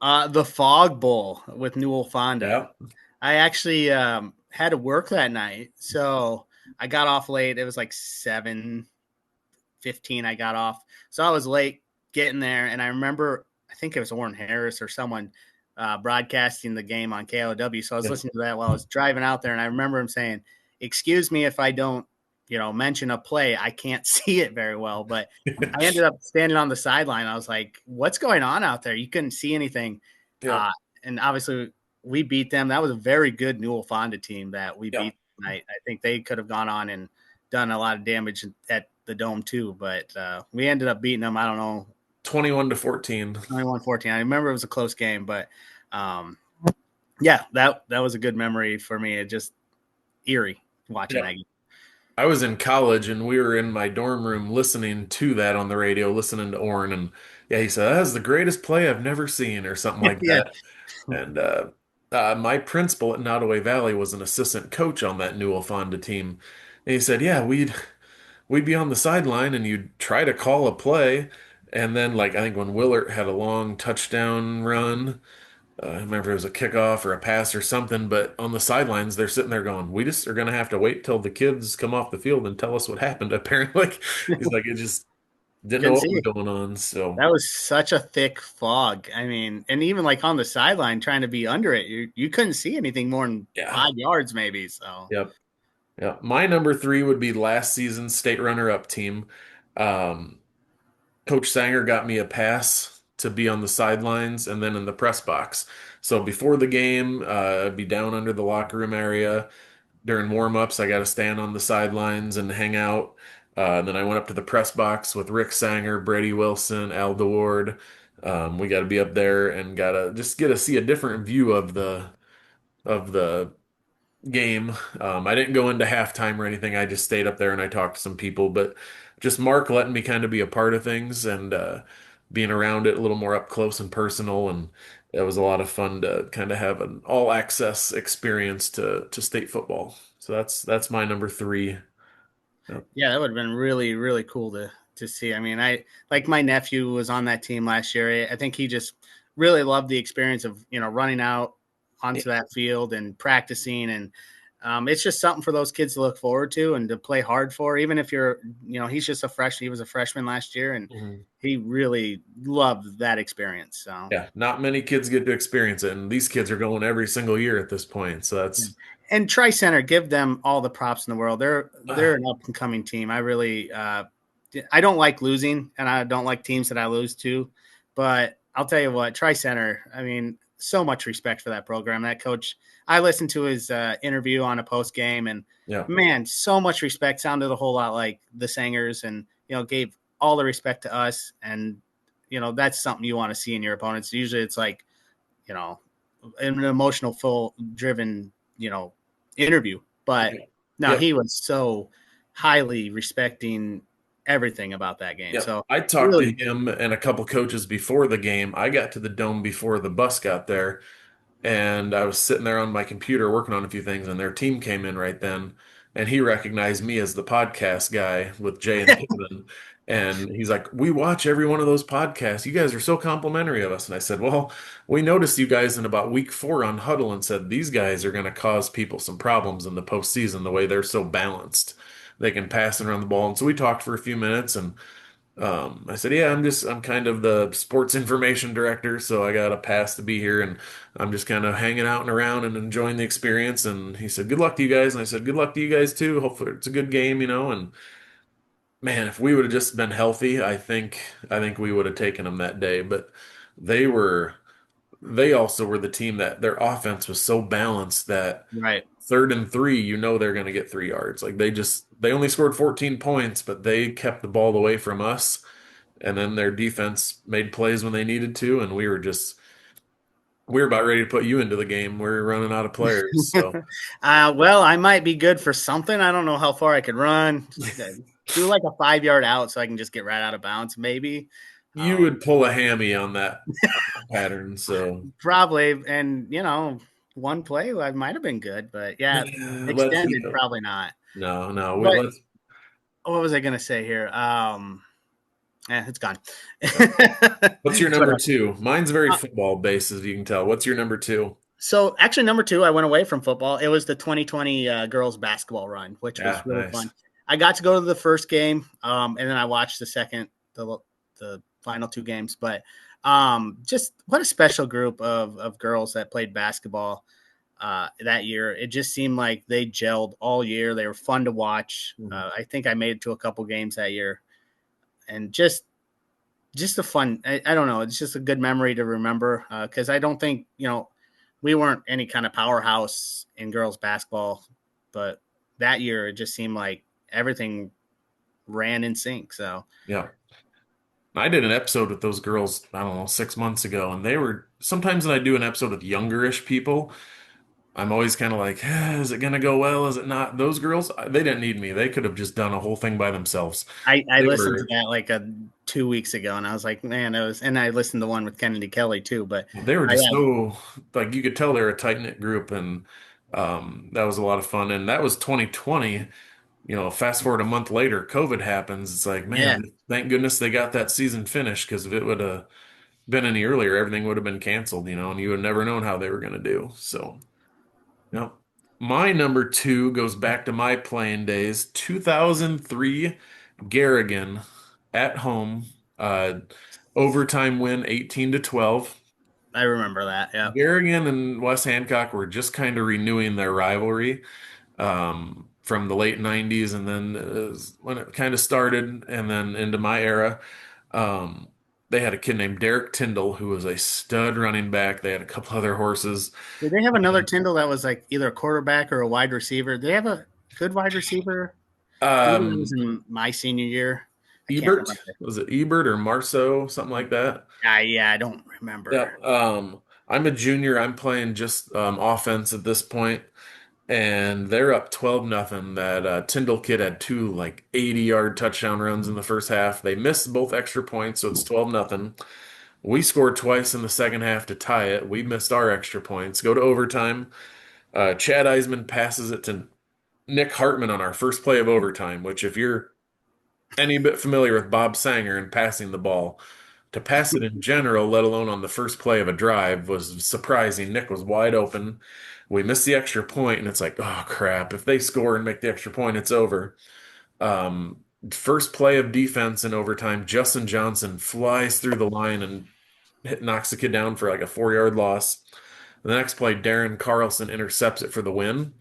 The Fog Bowl with Newell Fonda. Yeah. I actually had to work that night, so I got off late. It was like 7:15. I got off, so I was late getting there. And I remember, I think it was Orrin Harris or someone broadcasting the game on KOW. So I was Yeah. listening to that while I was driving out there, and I remember him saying, "Excuse me if I don't, mention a play. I can't see it very well." But I ended up standing on the sideline. I was like, "What's going on out there?" You couldn't see anything, Yeah. uh, and obviously we beat them. That was a very good Newell Fonda team that we Yeah. beat tonight. I think they could have gone on and done a lot of damage at the Dome too, but we ended up beating them. I don't know, 21-14. 21-14. I remember it was a close game, but um, yeah, that was a good memory for me. It just eerie watching Yeah. that game. I was in college and we were in my dorm room listening to that on the radio, listening to Orrin, and yeah, he said, that is the greatest play I've never seen, or something like Yeah, that. And my principal at Nottoway Valley was an assistant coach on that Newell Fonda team. And he said, yeah, we'd be on the sideline and you'd try to call a play. And then, like, I think when Willert had a long touchdown run, I remember it was a kickoff or a pass or something, but on the sidelines, they're sitting there going, we just are going to have to wait till the kids come off the field and tell us what happened. Apparently, he's like, it just didn't know couldn't what see was it. going on. So, That was such a thick fog. I mean, and even like on the sideline trying to be under it, you couldn't see anything more than yeah. 5 yards maybe. So Yep. Yeah. My number three would be last season's state runner-up team. Um, Coach Sanger got me a pass to be on the sidelines and then in the press box. So before the game, I'd be down under the locker room area. During warm-ups, I got to stand on the sidelines and hang out. And then I went up to the press box with Rick Sanger, Brady Wilson, Al DeWard. We got to be up there and got to just get to see a different view of the game. I didn't go into halftime or anything. I just stayed up there and I talked to some people, but just Mark letting me kind of be a part of things and being around it a little more up close and personal. And it was a lot of fun to kind of have an all access experience to state football. So that's my number three. Yep. yeah, that would have been really, really cool to see. I mean, I like my nephew was on that team last year. I think he just really loved the experience of running out onto that field and practicing, and it's just something for those kids to look forward to and to play hard for. Even if he's just a freshman. He was a freshman last year, and Mhm. he really loved that experience. So. Yeah, not many kids get to experience it, and these kids are going every single year at this point. So Yeah. that's And Tri Center, give them all the props in the world. They're uh, an up and coming team. I don't like losing, and I don't like teams that I lose to. But I'll tell you what, Tri Center. I mean, so much respect for that program. That coach. I listened to his interview on a post game, and yeah, man, so much respect. Sounded a whole lot like the Sangers, and gave all the respect to us. And that's something you want to see in your opponents. Usually, it's like you know an emotional, full driven interview. But yeah, no, yep, he was so highly respecting. everything about that game. Yep. So I talked to really, him and a couple coaches before the game. I got to the dome before the bus got there, and I was sitting there on my computer working on a few things, and their team came in right then, and he recognized me as the podcast guy with Jay and Kevin. And he's like, "We watch every one of those podcasts. You guys are so complimentary of us." And I said, "Well, we noticed you guys in about week 4 on Huddle and said these guys are going to cause people some problems in the postseason the way they're so balanced. They can pass and run the ball." And so we talked for a few minutes, and I said, "Yeah, I'm kind of the sports information director, so I got a pass to be here, and I'm just kind of hanging out and around and enjoying the experience." And he said, "Good luck to you guys." And I said, "Good luck to you guys too. Hopefully it's a good game." And man, if we would have just been healthy, I think we would have taken them that day. But they were, they also were the team that their offense was so balanced that right. 3rd and 3, they're going to get 3 yards. Like they only scored 14 points, but they kept the ball away from us, and then their defense made plays when they needed to, and we were about ready to put you into the game. We're running out of players, so Well, I might be good for something. I don't know how far I could run. Do like a 5 yard out so I can just get right out of bounds, maybe. you would pull a hammy on that pattern. So Probably, and one play I might have been good, but yeah, let's extended probably not. no, no. But Let's. what was I gonna say here? It's gone. What's your But, number two? Mine's very football based, as you can tell. What's your number two? so actually, number two, I went away from football. It was the 2020 girls basketball run, which Yeah, was really nice. fun. I got to go to the first game, and then I watched the final two games. But just what a special group of girls that played basketball that year. It just seemed like they gelled all year. They were fun to watch. Mhm. I think I made it to a couple games that year, and just a fun. I don't know. It's just a good memory to remember because I don't think we weren't any kind of powerhouse in girls basketball, but that year it just seemed like everything ran in sync. So Yeah. I did an episode with those girls, I don't know, 6 months ago, and they were sometimes when I do an episode with youngerish people, I'm always kind of like, is it gonna go well? Is it not? Those girls, they didn't need me. They could have just done a whole thing by themselves. I They listened to were that like 2 weeks ago, and I was like, man, it was. And I listened to one with Kennedy Kelly too. But they were I just yeah, so like you could tell they're a tight knit group, and that was a lot of fun. And that was 2020. Fast forward a month later, COVID happens. It's like, yeah, man, thank goodness they got that season finished because if it would have been any earlier, everything would have been canceled, and you would have never known how they were going to do. So, yeah. My number two goes back to my playing days, 2003 Garrigan at home, uh, overtime win 18-12. I remember that. Yeah, Garrigan and West Hancock were just kind of renewing their rivalry from the late 90s, and then when it kind of started, and then into my era. Um, they had a kid named Derek Tyndall who was a stud running back. They had a couple other horses. did they have another Tyndall that was like either a quarterback or a wide receiver? Did they have a good wide receiver? Maybe that was Um, in my senior year. I can't Ebert, remember. was it Ebert or Marceau, something like that? Yeah, I don't remember. Yeah. I'm a junior. I'm playing just offense at this point, and they're up 12-0. That Tyndall kid had two like 80-yard touchdown runs in the first half. They missed both extra points, so it's 12-0. We scored twice in the second half to tie it. We missed our extra points. Go to overtime. Chad Eisman passes it to Nick Hartman on our first play of overtime, which, if you're any bit familiar with Bob Sanger and passing the ball, to pass it in general, let alone on the first play of a drive, was surprising. Nick was wide open. We missed the extra point, and it's like, oh crap! If they score and make the extra point, it's over. Um, First play of defense in overtime, Justin Johnson flies through the line and knocks the kid down for like a 4 yard loss. The next play, Darren Carlson intercepts it for the win.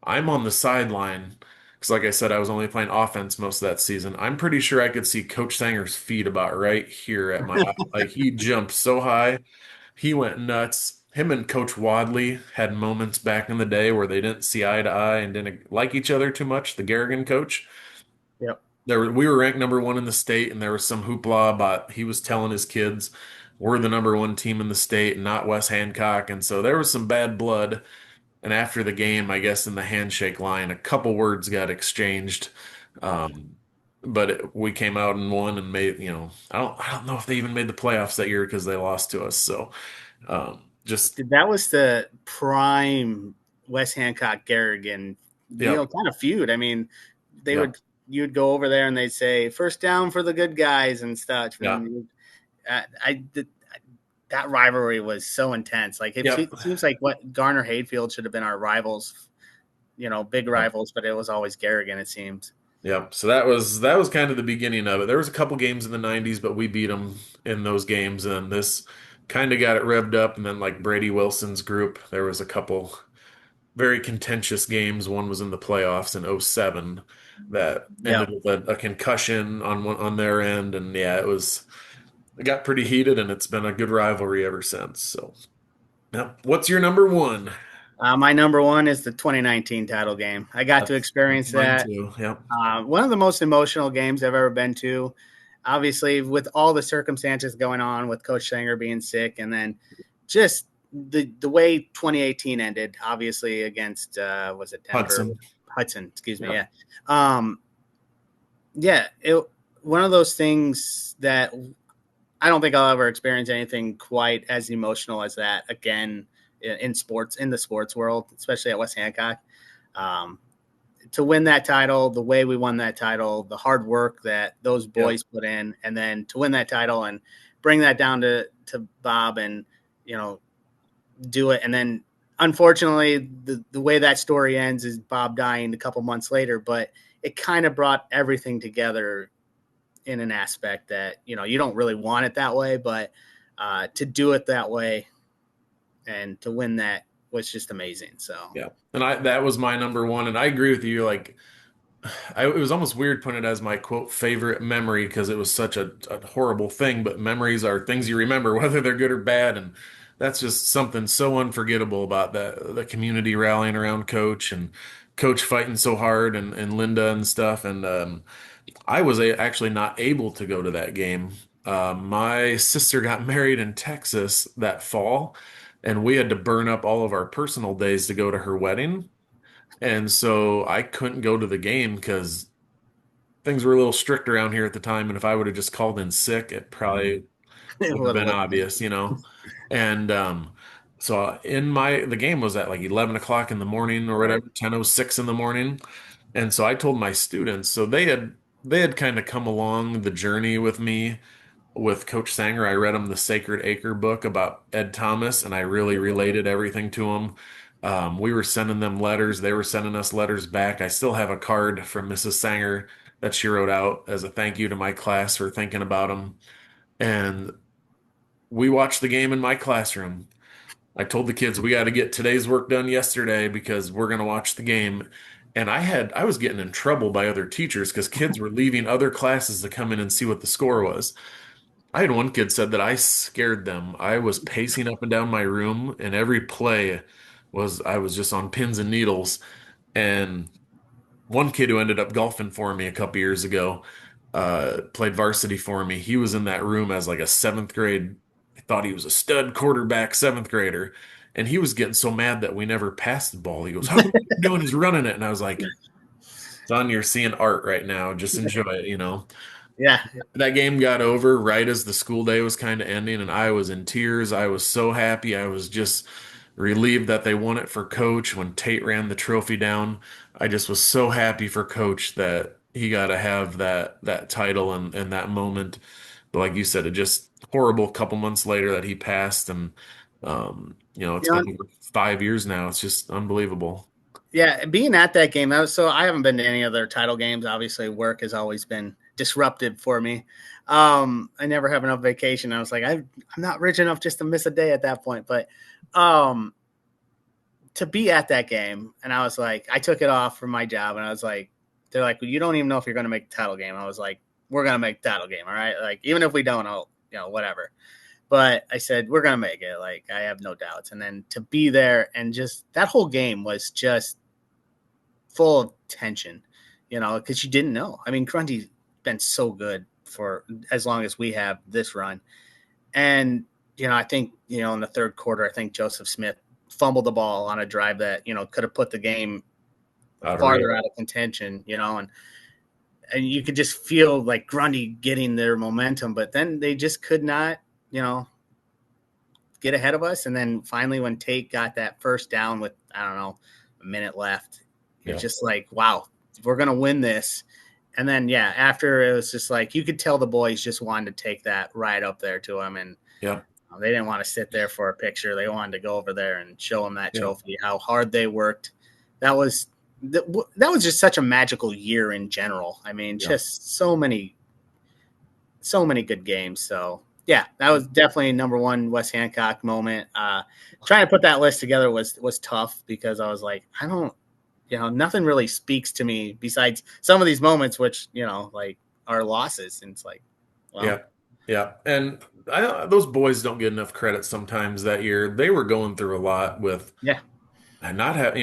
I'm on the sideline because, like I said, I was only playing offense most of that season. I'm pretty sure I could see Coach Sanger's feet about right here at my eye. Like he jumped so high, he went nuts. Him and Coach Wadley had moments back in the day where they didn't see eye to eye and didn't like each other too much. The Garrigan coach. Yep. We were ranked number one in the state, and there was some hoopla about he was telling his kids we're the number one team in the state, not West Hancock, and so there was some bad blood. And after the game, I guess in the handshake line, a couple words got exchanged. Um, we came out and won and made, I don't know if they even made the playoffs that year because they lost to us. So, just, That was the prime West Hancock Garrigan, yep, kind of feud. I mean, they yep, would you'd go over there and they'd say first down for the good guys and stuff. yeah, And that rivalry was so intense. Like yep, it seems like what Garner Hayfield should have been our rivals, big yep. rivals, but it was always Garrigan. It seems. Yep. So that was kind of the beginning of it. There was a couple games in the 90s, but we beat them in those games, and this kind of got it revved up. And then like Brady Wilson's group, there was a couple very contentious games. One was in the playoffs in '07 that Yeah. ended with a concussion on their end, and yeah, it got pretty heated, and it's been a good rivalry ever since. So, yep. What's your number one? My number one is the 2019 title game. I got to That's experience mine that. too. Yep. One of the most emotional games I've ever been to. Obviously, with all the circumstances going on, with Coach Sanger being sick, and then just the way 2018 ended. Obviously, against was it Denver Hudson. Hudson? Excuse me. Yep. Yeah, yeah. It one of those things that I don't think I'll ever experience anything quite as emotional as that again in sports, in the sports world, especially at West Hancock. Um, to win that title, the way we won that title, the hard work that those Yep. boys put in, and then to win that title and bring that down to Bob and you know do it, and then unfortunately the way that story ends is Bob dying a couple months later, but it kind of brought everything together in an aspect that you don't really want it that way, but to do it that way and to win that was just amazing. So Yeah. And that was my number one. And I agree with you. Like, it was almost weird putting it as my quote favorite memory because it was such a horrible thing. But memories are things you remember, whether they're good or bad. And that's just something so unforgettable about the community rallying around Coach and Coach fighting so hard and Linda and stuff. And I was actually not able to go to that game. My sister got married in Texas that fall, and we had to burn up all of our personal days to go to her wedding. And so I couldn't go to the game because things were a little strict around here at the time. And if I would have just called in sick, it probably it would have would been look obvious. And so the game was at like 11 o'clock in the morning or right. whatever, 10:06 in the morning. And so I told my students, so they had kind of come along the journey with me with Coach Sanger. I read him the Sacred Acre book about Ed Thomas, and I really related everything to him. We were sending them letters. They were sending us letters back. I still have a card from Mrs. Sanger that she wrote out as a thank you to my class for thinking about him. And we watched the game in my classroom. I told the kids we got to get today's work done yesterday because we're going to watch the game. And I was getting in trouble by other teachers because kids were leaving other classes to come in and see what the score was. I had one kid said that I scared them. I was pacing up and down my room, and every play I was just on pins and needles. And one kid who ended up golfing for me a couple years ago, played varsity for me. He was in that room as like a seventh grade. I thought he was a stud quarterback, seventh grader, and he was getting so mad that we never passed the ball. He goes, "How come what you're doing is running it?" And I was like, "Son, you're seeing art right now. Just enjoy it." Yeah, That game got over right as the school day was kind of ending, and I was in tears. I was so happy. I was just relieved that they won it for Coach when Tate ran the trophy down. I just was so happy for Coach that he got to have that title and that moment. But like you said, it just horrible couple months later that he passed, and it's you know, been over 5 years now. It's just unbelievable. yeah. Being at that game, so I haven't been to any other title games. Obviously, work has always been disruptive for me. I never have enough vacation. I was like, I'm not rich enough just to miss a day at that point. But um, to be at that game, and I was like, I took it off from my job, and I was like, they're like, well, you don't even know if you're going to make the title game. I was like, we're going to make the title game, all right? Like, even if we don't, I'll, whatever. But I said, we're going to make it. Like, I have no doubts. And then to be there and just that whole game was just full of tension, because you didn't know. I mean, Grundy's been so good for as long as we have this run. And, I think, in the third quarter, I think Joseph Smith fumbled the ball on a drive that, could have put the game Out of reach. farther out of contention, and and you could just feel like Grundy getting their momentum, but then they just could not, get ahead of us. And then finally, when Tate got that first down with, I don't know, a minute left, it's Yeah. just like, wow, we're going to win this. And then, yeah, after it was just like, you could tell the boys just wanted to take that right up there to him. And Yeah. they didn't want to sit there for a picture. They wanted to go over there and show him that Yeah. trophy, how hard they worked. That was just such a magical year in general. I mean, Yeah. just so many good games. So yeah, that was definitely number one West Hancock moment. Trying to put that list together was tough because I was like, I don't, nothing really speaks to me besides some of these moments, which like are losses, and it's like, well, Yeah. Yeah. And those boys don't get enough credit sometimes that year. They were going through a lot with yeah, and not have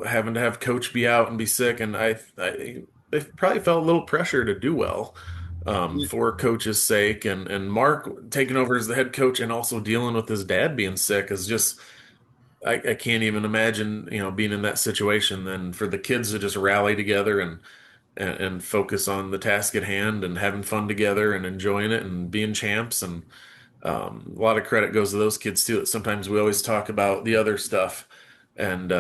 having to have coach be out and be sick, and I they probably felt a little pressure to do well for coach's sake, and Mark taking over as the head coach and also dealing with his dad being sick is just I can't even imagine being in that situation. Then for the kids to just rally together and focus on the task at hand and having fun together and enjoying it and being champs, and a lot of credit goes to those kids too. Sometimes we always talk about the other stuff, and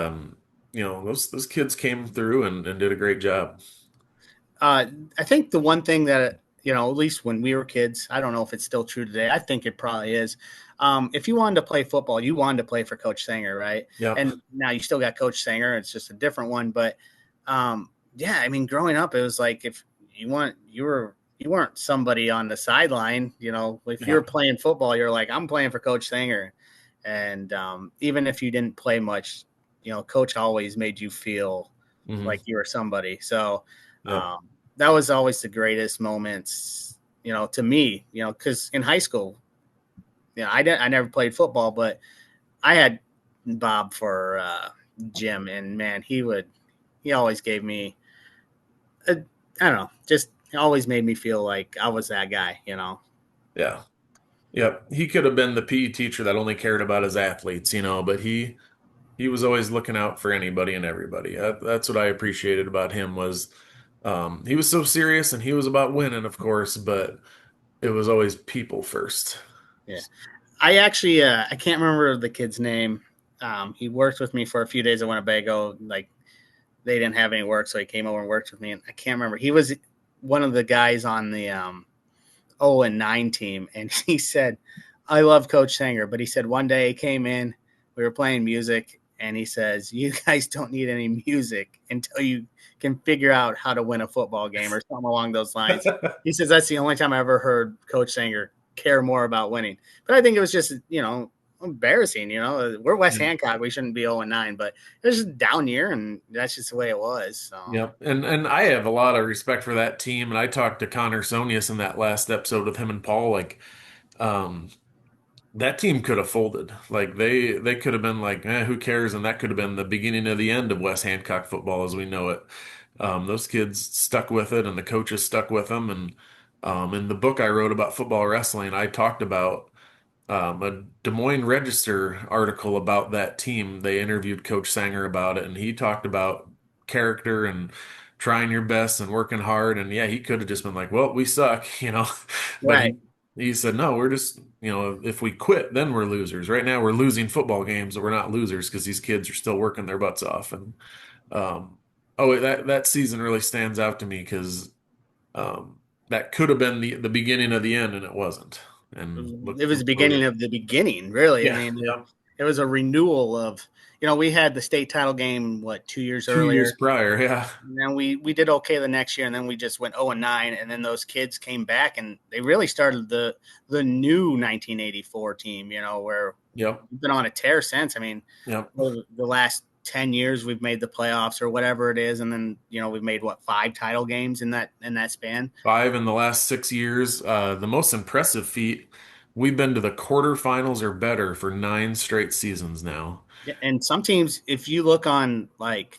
those kids came through and did a great job. I think the one thing that at least when we were kids, I don't know if it's still true today. I think it probably is. If you wanted to play football, you wanted to play for Coach Sanger, right? Yep. And now you still got Coach Sanger. It's just a different one, but yeah, I mean, growing up, it was like if you weren't somebody on the sideline. If you were Yeah. playing football, you're like, I'm playing for Coach Sanger, and even if you didn't play much, Coach always made you feel Hmm. like you were somebody. So Yep. um, that was always the greatest moments, to me, because in high school, I never played football, but I had Bob for gym, and man, he always gave me, I don't know, just always made me feel like I was that guy. Yeah. Yep. He could have been the PE teacher that only cared about his athletes, but he was always looking out for anybody and everybody. That's what I appreciated about him was he was so serious and he was about winning, of course, but it was always people first. Yeah. I actually, I can't remember the kid's name. He worked with me for a few days at Winnebago. Like they didn't have any work, so he came over and worked with me. And I can't remember. He was one of the guys on the 0-9 team, and he said, "I love Coach Sanger," but he said one day he came in, we were playing music, and he says, "You guys don't need any music until you can figure out how to win a football game," or something along those lines. He says that's the only time I ever heard Coach Sanger care more about winning. But I think it was just embarrassing. We're West Hancock, we shouldn't be 0-9, but it was just a down year, and that's just the way it was. So Yep. And I have a lot of respect for that team. And I talked to Connor Sonius in that last episode with him and Paul. Like, um, that team could have folded. Like they could have been like, who cares? And that could have been the beginning of the end of West Hancock football as we know it. Those kids stuck with it, and the coaches stuck with them. And in the book I wrote about football wrestling, I talked about a Des Moines Register article about that team. They interviewed Coach Sanger about it, and he talked about character and trying your best and working hard. And yeah, he could have just been like, "Well, we suck," But right. he said, "No, we're just if we quit, then we're losers. Right now, we're losing football games, but we're not losers because these kids are still working their butts off." And um, oh, that season really stands out to me because that could have been the beginning of the end, and it wasn't. And It was the look where we beginning are. of the beginning, really. I Yeah, mean, yeah. it was a renewal of, we had the state title game, what, 2 years 2 years earlier. prior, yeah. And then we did okay the next year, and then we just went 0-9, and then those kids came back, and they really started the new 1984 team, where Yep, we've been on a tear since. I mean, yep. over the last 10 years we've made the playoffs or whatever it is, and then we've made what, 5 title games in that span. 5 in the last 6 years. The most impressive feat, we've been to the quarterfinals or better for 9 straight seasons now. Yeah, and some teams, if you look on like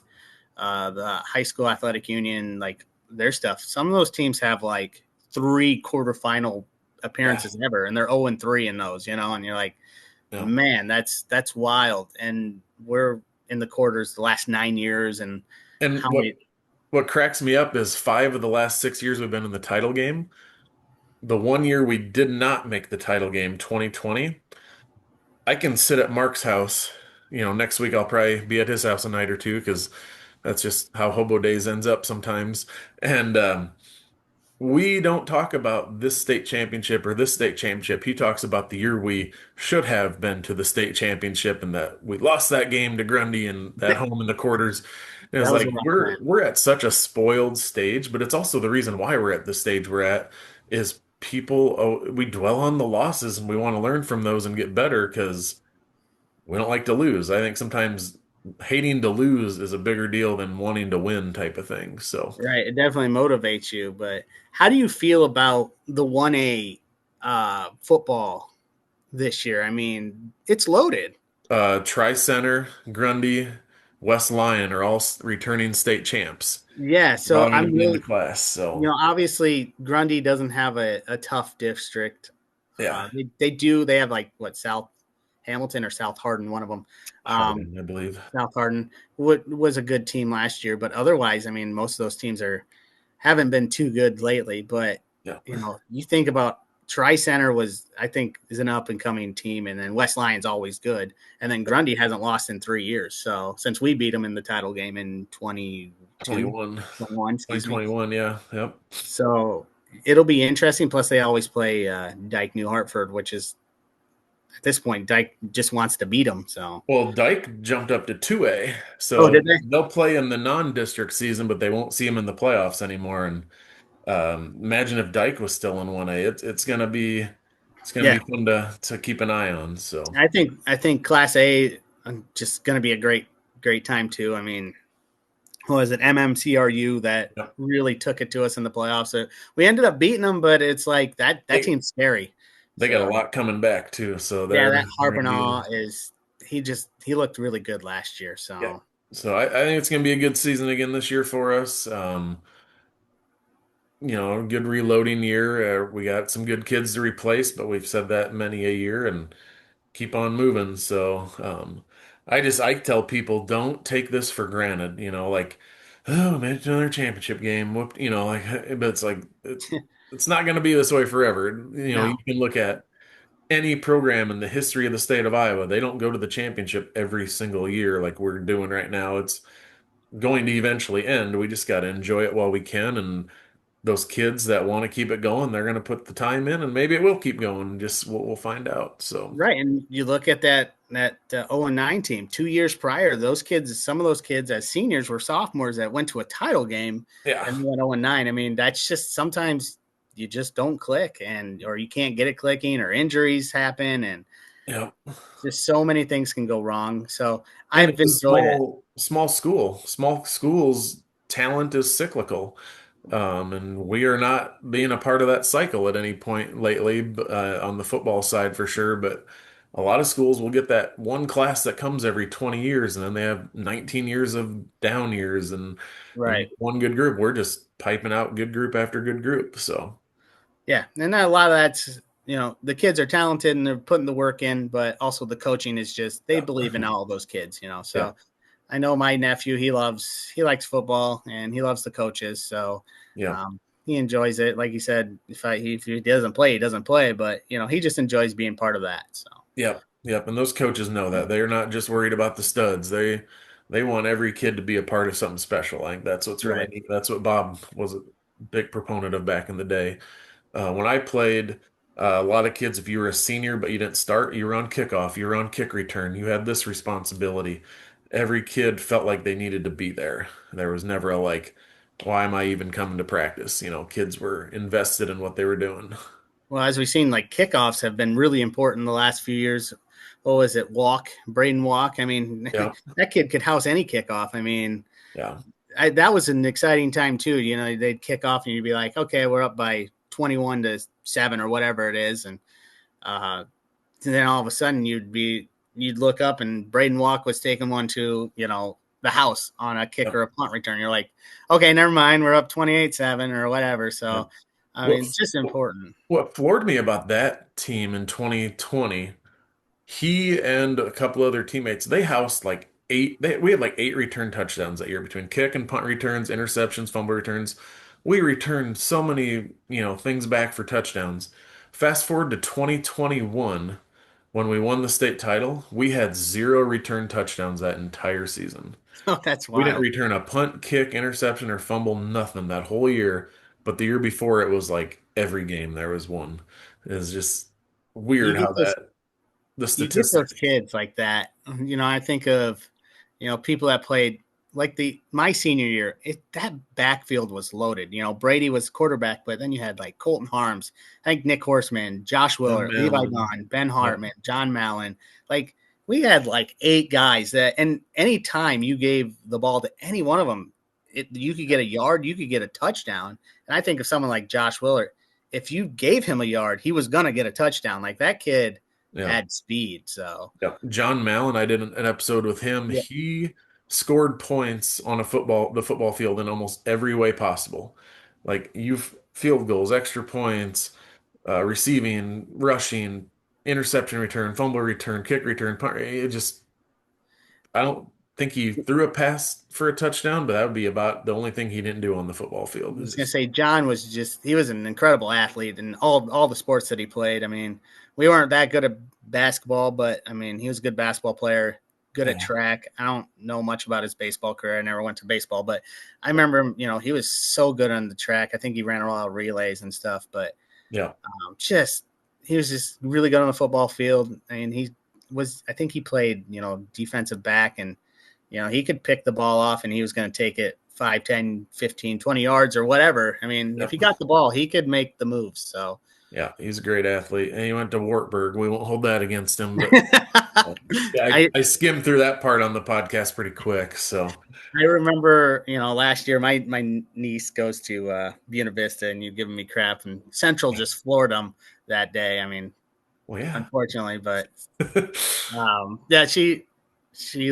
the high school athletic union, like their stuff, some of those teams have like 3 quarterfinal Yeah, appearances ever, and they're 0-3 in those, and you're like, yeah. man, that's wild. And we're in the quarters the last 9 years, and And how many? what cracks me up is 5 of the last 6 years we've been in the title game. The one year we did not make the title game, 2020, I can sit at Mark's house. Next week I'll probably be at his house a night or two because that's just how Hobo Days ends up sometimes. And we don't talk about this state championship or this state championship. He talks about the year we should have been to the state championship and that we lost that game to Grundy and at home in the quarters. And it's That was a like rough we're time. we're at such a spoiled stage, but it's also the reason why we're at the stage we're at is people we dwell on the losses and we want to learn from those and get better because we don't like to lose. I think sometimes hating to lose is a bigger deal than wanting to win type of thing. So Right. It definitely motivates you. But how do you feel about the 1A football this year? I mean, it's loaded. Tri-Center, Grundy, West Lyon are all returning state champs. Yeah. They're So all going to I'm be in the really, class. So, obviously Grundy doesn't have a tough district. yeah, They do. They have like what, South Hamilton or South Hardin, one of them. Um, Harding, I believe. South Hardin was a good team last year, but otherwise, I mean, most of those teams haven't been too good lately. But Yeah. you think about Tri Center was, I think, is an up and coming team, and then West Lyon's always good, and then Grundy hasn't lost in 3 years. So since we beat them in the title game in 22, 21, 21, excuse me. 2021. Yeah. Yep. So it'll be interesting. Plus, they always play Dyke New Hartford, which is at this point Dyke just wants to beat them. So Well, Dyke jumped up to 2A. oh, So did they? they'll play in the non-district season, but they won't see him in the playoffs anymore. And imagine if Dyke was still in 1A. It's gonna be Yeah, fun to keep an eye on. So I think Class A just going to be a great time too. I mean, who was it, MMCRU that yep. really took it to us in the playoffs? So we ended up beating them, but it's like that They team's scary. they got a So lot coming back too. So yeah, they're that they're gonna be Harpinaw is he looked really good last year. yeah. So So I think it's gonna be a good season again this year for us. Good reloading year. We got some good kids to replace, but we've said that many a year and keep on moving. So I tell people don't take this for granted. Like, oh, man, it's another championship game. Whoop, like, but it's like it's not going to be this way forever. You no, can look at any program in the history of the state of Iowa. They don't go to the championship every single year like we're doing right now. It's going to eventually end. We just got to enjoy it while we can. And those kids that want to keep it going, they're going to put the time in, and maybe it will keep going. Just we'll find out. So right. And you look at that 0-9 team 2 years prior. Those kids, some of those kids as seniors were sophomores that went to a title game yeah, and went 0-9. I mean, that's just sometimes you just don't click, and or you can't get it clicking, or injuries happen, and yeah. just so many things can go wrong. So And I've it's a enjoyed it. small school. Small schools talent is cyclical. And we are not being a part of that cycle at any point lately, on the football side for sure. But a lot of schools will get that one class that comes every 20 years, and then they have 19 years of down years, and Right. one good group. We're just piping out good group after good group. So Yeah. And a lot of that's, the kids are talented and they're putting the work in, but also the coaching is just, they yeah, believe in all those kids. yeah, So I know my nephew, he likes football and he loves the coaches. So yeah. he enjoys it. Like you said, if he doesn't play, he doesn't play, but he just enjoys being part of that. So, Yep, yep. And those coaches know that they're not just worried about the studs. They want every kid to be a part of something special. I think that's what's really right. neat. That's what Bob was a big proponent of back in the day. When I played, a lot of kids, if you were a senior but you didn't start, you were on kickoff, you were on kick return, you had this responsibility. Every kid felt like they needed to be there. There was never a like, why am I even coming to practice? Kids were invested in what they were doing. Well, as we've seen, like kickoffs have been really important the last few years. What was it? Braden Walk. I mean, Yeah, that kid could house any kickoff. I mean, yeah, that was an exciting time too. They'd kick off and you'd be like, okay, we're up by 21-7 or whatever it is, uh, and then all of a sudden you'd look up and Braden Walk was taking one to the house on a kick yep, or a punt return. You're like, okay, never mind, we're up 28-7 or whatever. yep. So I mean, What it's just important. what floored me about that team in 2020, he and a couple other teammates, they housed like we had like 8 return touchdowns that year between kick and punt returns, interceptions, fumble returns. We returned so many, things back for touchdowns. Fast forward to 2021 when we won the state title, we had 0 return touchdowns that entire season. Oh, that's We didn't wild. return a punt, kick, interception, or fumble, nothing that whole year. But the year before, it was like every game there was one. It's just You weird how get those the you get those statistics. kids like that. I think of, people that played like my senior year. That backfield was loaded. Brady was quarterback, but then you had like Colton Harms, I think Nick Horseman, Josh John Willard, Levi Mallon. Gahn, Ben Yep. Hartman, John Mallon. Like we had like 8 guys that, and anytime you gave the ball to any one of them, you could get a yard, you could get a touchdown. And I think of someone like Josh Willard. If you gave him a yard, he was gonna get a touchdown. Like that kid Yeah. had speed. So Yeah. John Mallon, I did an episode with him. yeah, He scored points on the football field in almost every way possible. Like field goals, extra points, receiving, rushing, interception return, fumble return, kick return, punt. I don't think he threw a pass for a touchdown, but that would be about the only thing he didn't do on the football I field. was gonna say John was he was an incredible athlete in all the sports that he played. I mean, we weren't that good at basketball, but I mean, he was a good basketball player, good at Yeah. track. I don't know much about his baseball career. I never went to baseball, but I remember him. He was so good on the track. I think he ran a lot of relays and stuff. But Yeah. just he was just really good on the football field. I mean, I think he played defensive back, and he could pick the ball off and he was going to take it 5, 10, 15, 20 yards or whatever. I mean, if Yeah. he got the ball, he could make the moves. So Yeah. He's a great athlete. And he went to Wartburg. We won't hold that against him, but yeah, I I skimmed through that part on the podcast pretty quick. So, I remember, last year my niece goes to Buena Vista, and you giving me crap, and Central just floored them that day. I mean, well, yeah. unfortunately, but yeah, she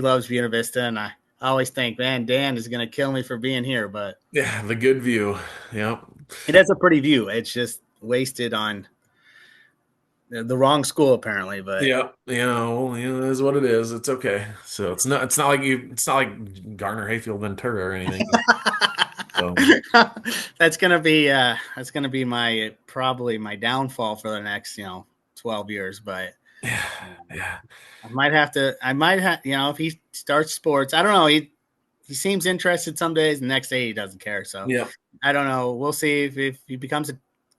loves Buena Vista, and I always think, man, Dan is going to kill me for being here, but Yeah. The good view. Yep. it has a pretty view. It's just wasted on the wrong school apparently, but Yeah, well, it is what it is. It's okay. So it's not like Garner Hayfield Ventura or anything. So that's gonna be my probably my downfall for the next 12 years. But yeah, um, yeah, I might have if he starts sports. I don't know. He seems interested some days, and the next day he doesn't care. So yeah. I don't know. We'll see if he becomes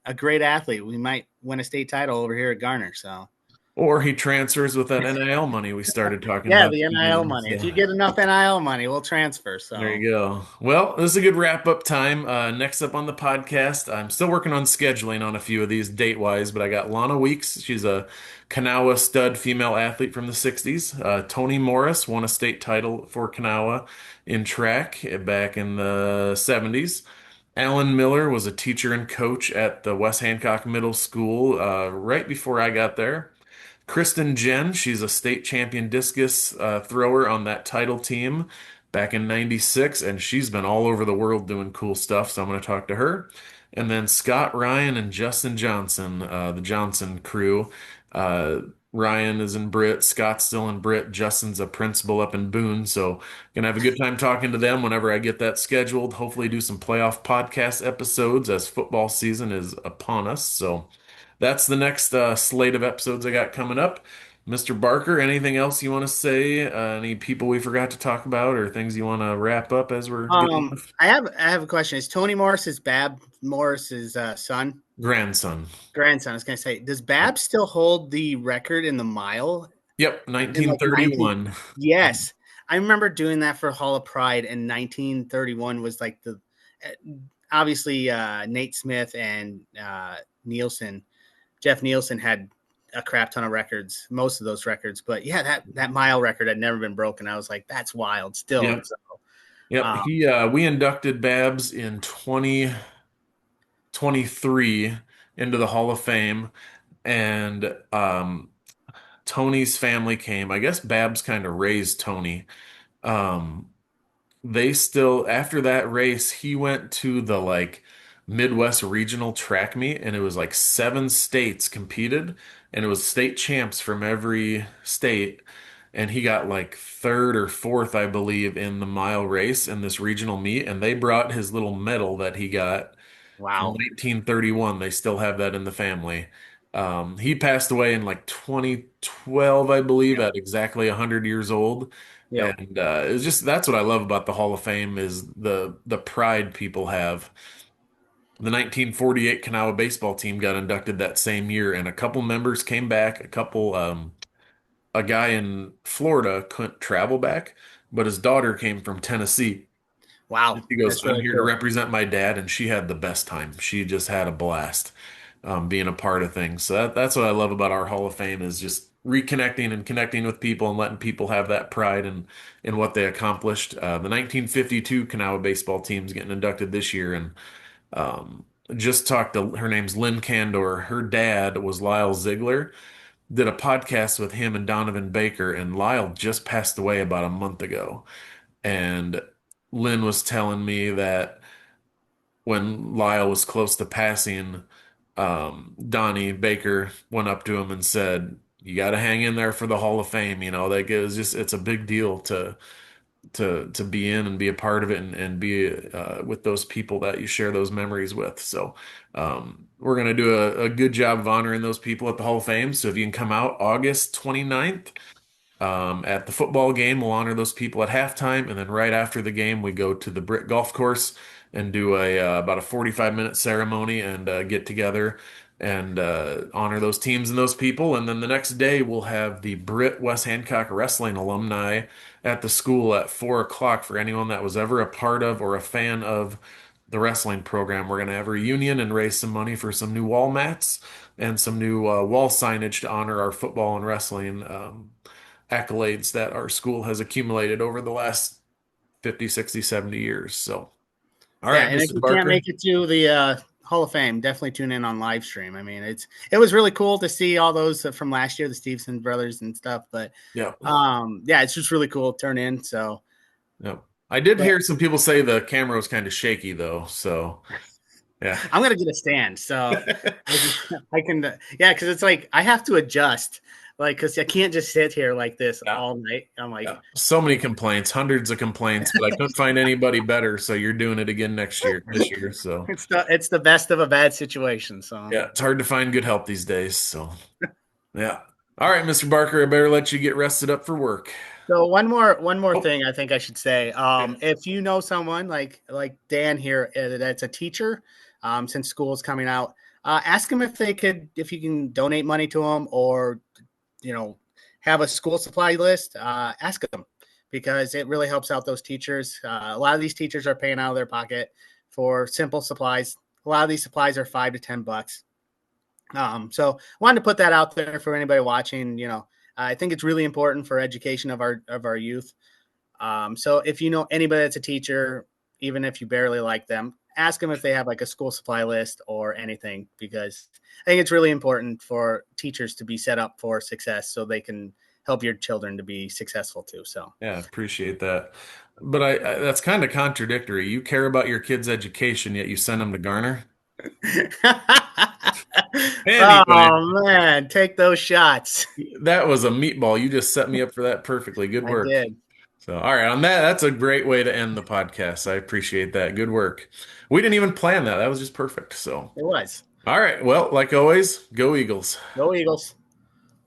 a great athlete. We might win a state title over here at Garner. So Or he transfers with that NIL money we started talking yeah, about the at the NIL beginning. money. If So you get enough NIL money, we'll transfer. there So you go. Well, this is a good wrap up time. Next up on the podcast, I'm still working on scheduling on a few of these date wise, but I got Lana Weeks. She's a Kanawha stud female athlete from the 60s. Toni Morris won a state title for Kanawha in track back in the 70s. Alan Miller was a teacher and coach at the West Hancock Middle School right before I got there. Kristen Jenn, she's a state champion discus thrower on that title team back in '96, and she's been all over the world doing cool stuff. So I'm going to talk to her. And then Scott Ryan and Justin Johnson, the Johnson crew. Uh, Ryan is in Britt, Scott's still in Britt, Justin's a principal up in Boone. So gonna have a good time talking to them whenever I get that scheduled. Hopefully do some playoff podcast episodes as football season is upon us. So that's the next slate of episodes I got coming up. Mr. Barker, anything else you want to say? Any people we forgot to talk about, or things you want to wrap up as we're getting off? I have a question. Is Tony Morris Bab Morris's son, Grandson. grandson? I was gonna say, does Bab still hold the record in the mile Yep, in like 19? 1931. Yes, I remember doing that for Hall of Pride in 1931. Was like the obviously Nate Smith and Nielsen, Jeff Nielsen had a crap ton of records, most of those records. But yeah, that mile record had never been broken. I was like, that's wild still. Yep, So, yep. um, We inducted Babs in 2023 into the Hall of Fame, and Tony's family came. I guess Babs kind of raised Tony. Um, they still after that race he went to the like Midwest regional track meet, and it was like 7 states competed, and it was state champs from every state, and he got like third or fourth, I believe, in the mile race in this regional meet, and they brought his little medal that he got from Wow. 1931. They still have that in the family. He passed away in like 2012, I believe, Yep. at exactly 100 years old. Yep. And it's just that's what I love about the Hall of Fame is the pride people have. The 1948 Kanawha baseball team got inducted that same year, and a couple members came back. A guy in Florida couldn't travel back, but his daughter came from Tennessee. Wow. He goes, That's I'm really here to cool. represent my dad, and she had the best time. She just had a blast being a part of things. So that's what I love about our Hall of Fame is just reconnecting and connecting with people and letting people have that pride in what they accomplished. The 1952 Kanawha baseball team's getting inducted this year, and just talked to her name's Lynn Candor. Her dad was Lyle Ziegler. Did a podcast with him and Donovan Baker, and Lyle just passed away about a month ago. And Lynn was telling me that when Lyle was close to passing, Donnie Baker went up to him and said, "You got to hang in there for the Hall of Fame." You know, like it's a big deal to be in and be a part of it and be with those people that you share those memories with. So we're gonna do a good job of honoring those people at the Hall of Fame. So if you can come out August 29th. At the football game, we'll honor those people at halftime, and then right after the game, we go to the Britt Golf Course and do a about a 45-minute ceremony and get together and honor those teams and those people. And then the next day, we'll have the Britt West Hancock wrestling alumni at the school at 4 o'clock for anyone that was ever a part of or a fan of the wrestling program. We're going to have a reunion and raise some money for some new wall mats and some new wall signage to honor our football and wrestling. Accolades that our school has accumulated over the last 50, 60, 70 years. So, all Yeah, right, and if Mr. you can't Barker. make it to the Hall of Fame, definitely tune in on live stream. I mean, it was really cool to see all those from last year, the Stevenson brothers and stuff. But Yeah. yeah, it's just really cool to turn in. So, Yeah. I did but hear some people say the camera was kind of shaky though. So, yeah. I'm gonna get a stand so I can, I can yeah, because it's like I have to adjust, like because I can't just sit here like this Yeah. all night. I'm like, Yeah. So many complaints, hundreds of complaints, but I couldn't find anybody better. So you're doing it again this year. So, it's the best of a bad situation. So. yeah, it's hard to find good help these days. So, yeah. All right, Mr. Barker, I better let you get rested up for work. So one more Oh, thing I think I should say. yeah. If you know someone like Dan here that's a teacher, since school is coming out, ask them if you can donate money to them or you know have a school supply list. Ask them because it really helps out those teachers. A lot of these teachers are paying out of their pocket for simple supplies. A lot of these supplies are $5 to $10. So wanted to put that out there for anybody watching. I think it's really important for education of our youth. So if you know anybody that's a teacher, even if you barely like them, ask them if they have like a school supply list or anything, because I think it's really important for teachers to be set up for success so they can help your children to be successful too. So Yeah, appreciate that. But I that's kind of contradictory. You care about your kids' education, yet you send them to Garner. Anyway, oh man, take those shots. that was a meatball. You just set me up for that perfectly. Good I work. did. So, all right, on that, that's a great way to end the podcast. I appreciate that. Good work. We didn't even plan that. That was just perfect. So, It was. all right. Well, like always, go Eagles. Go Eagles.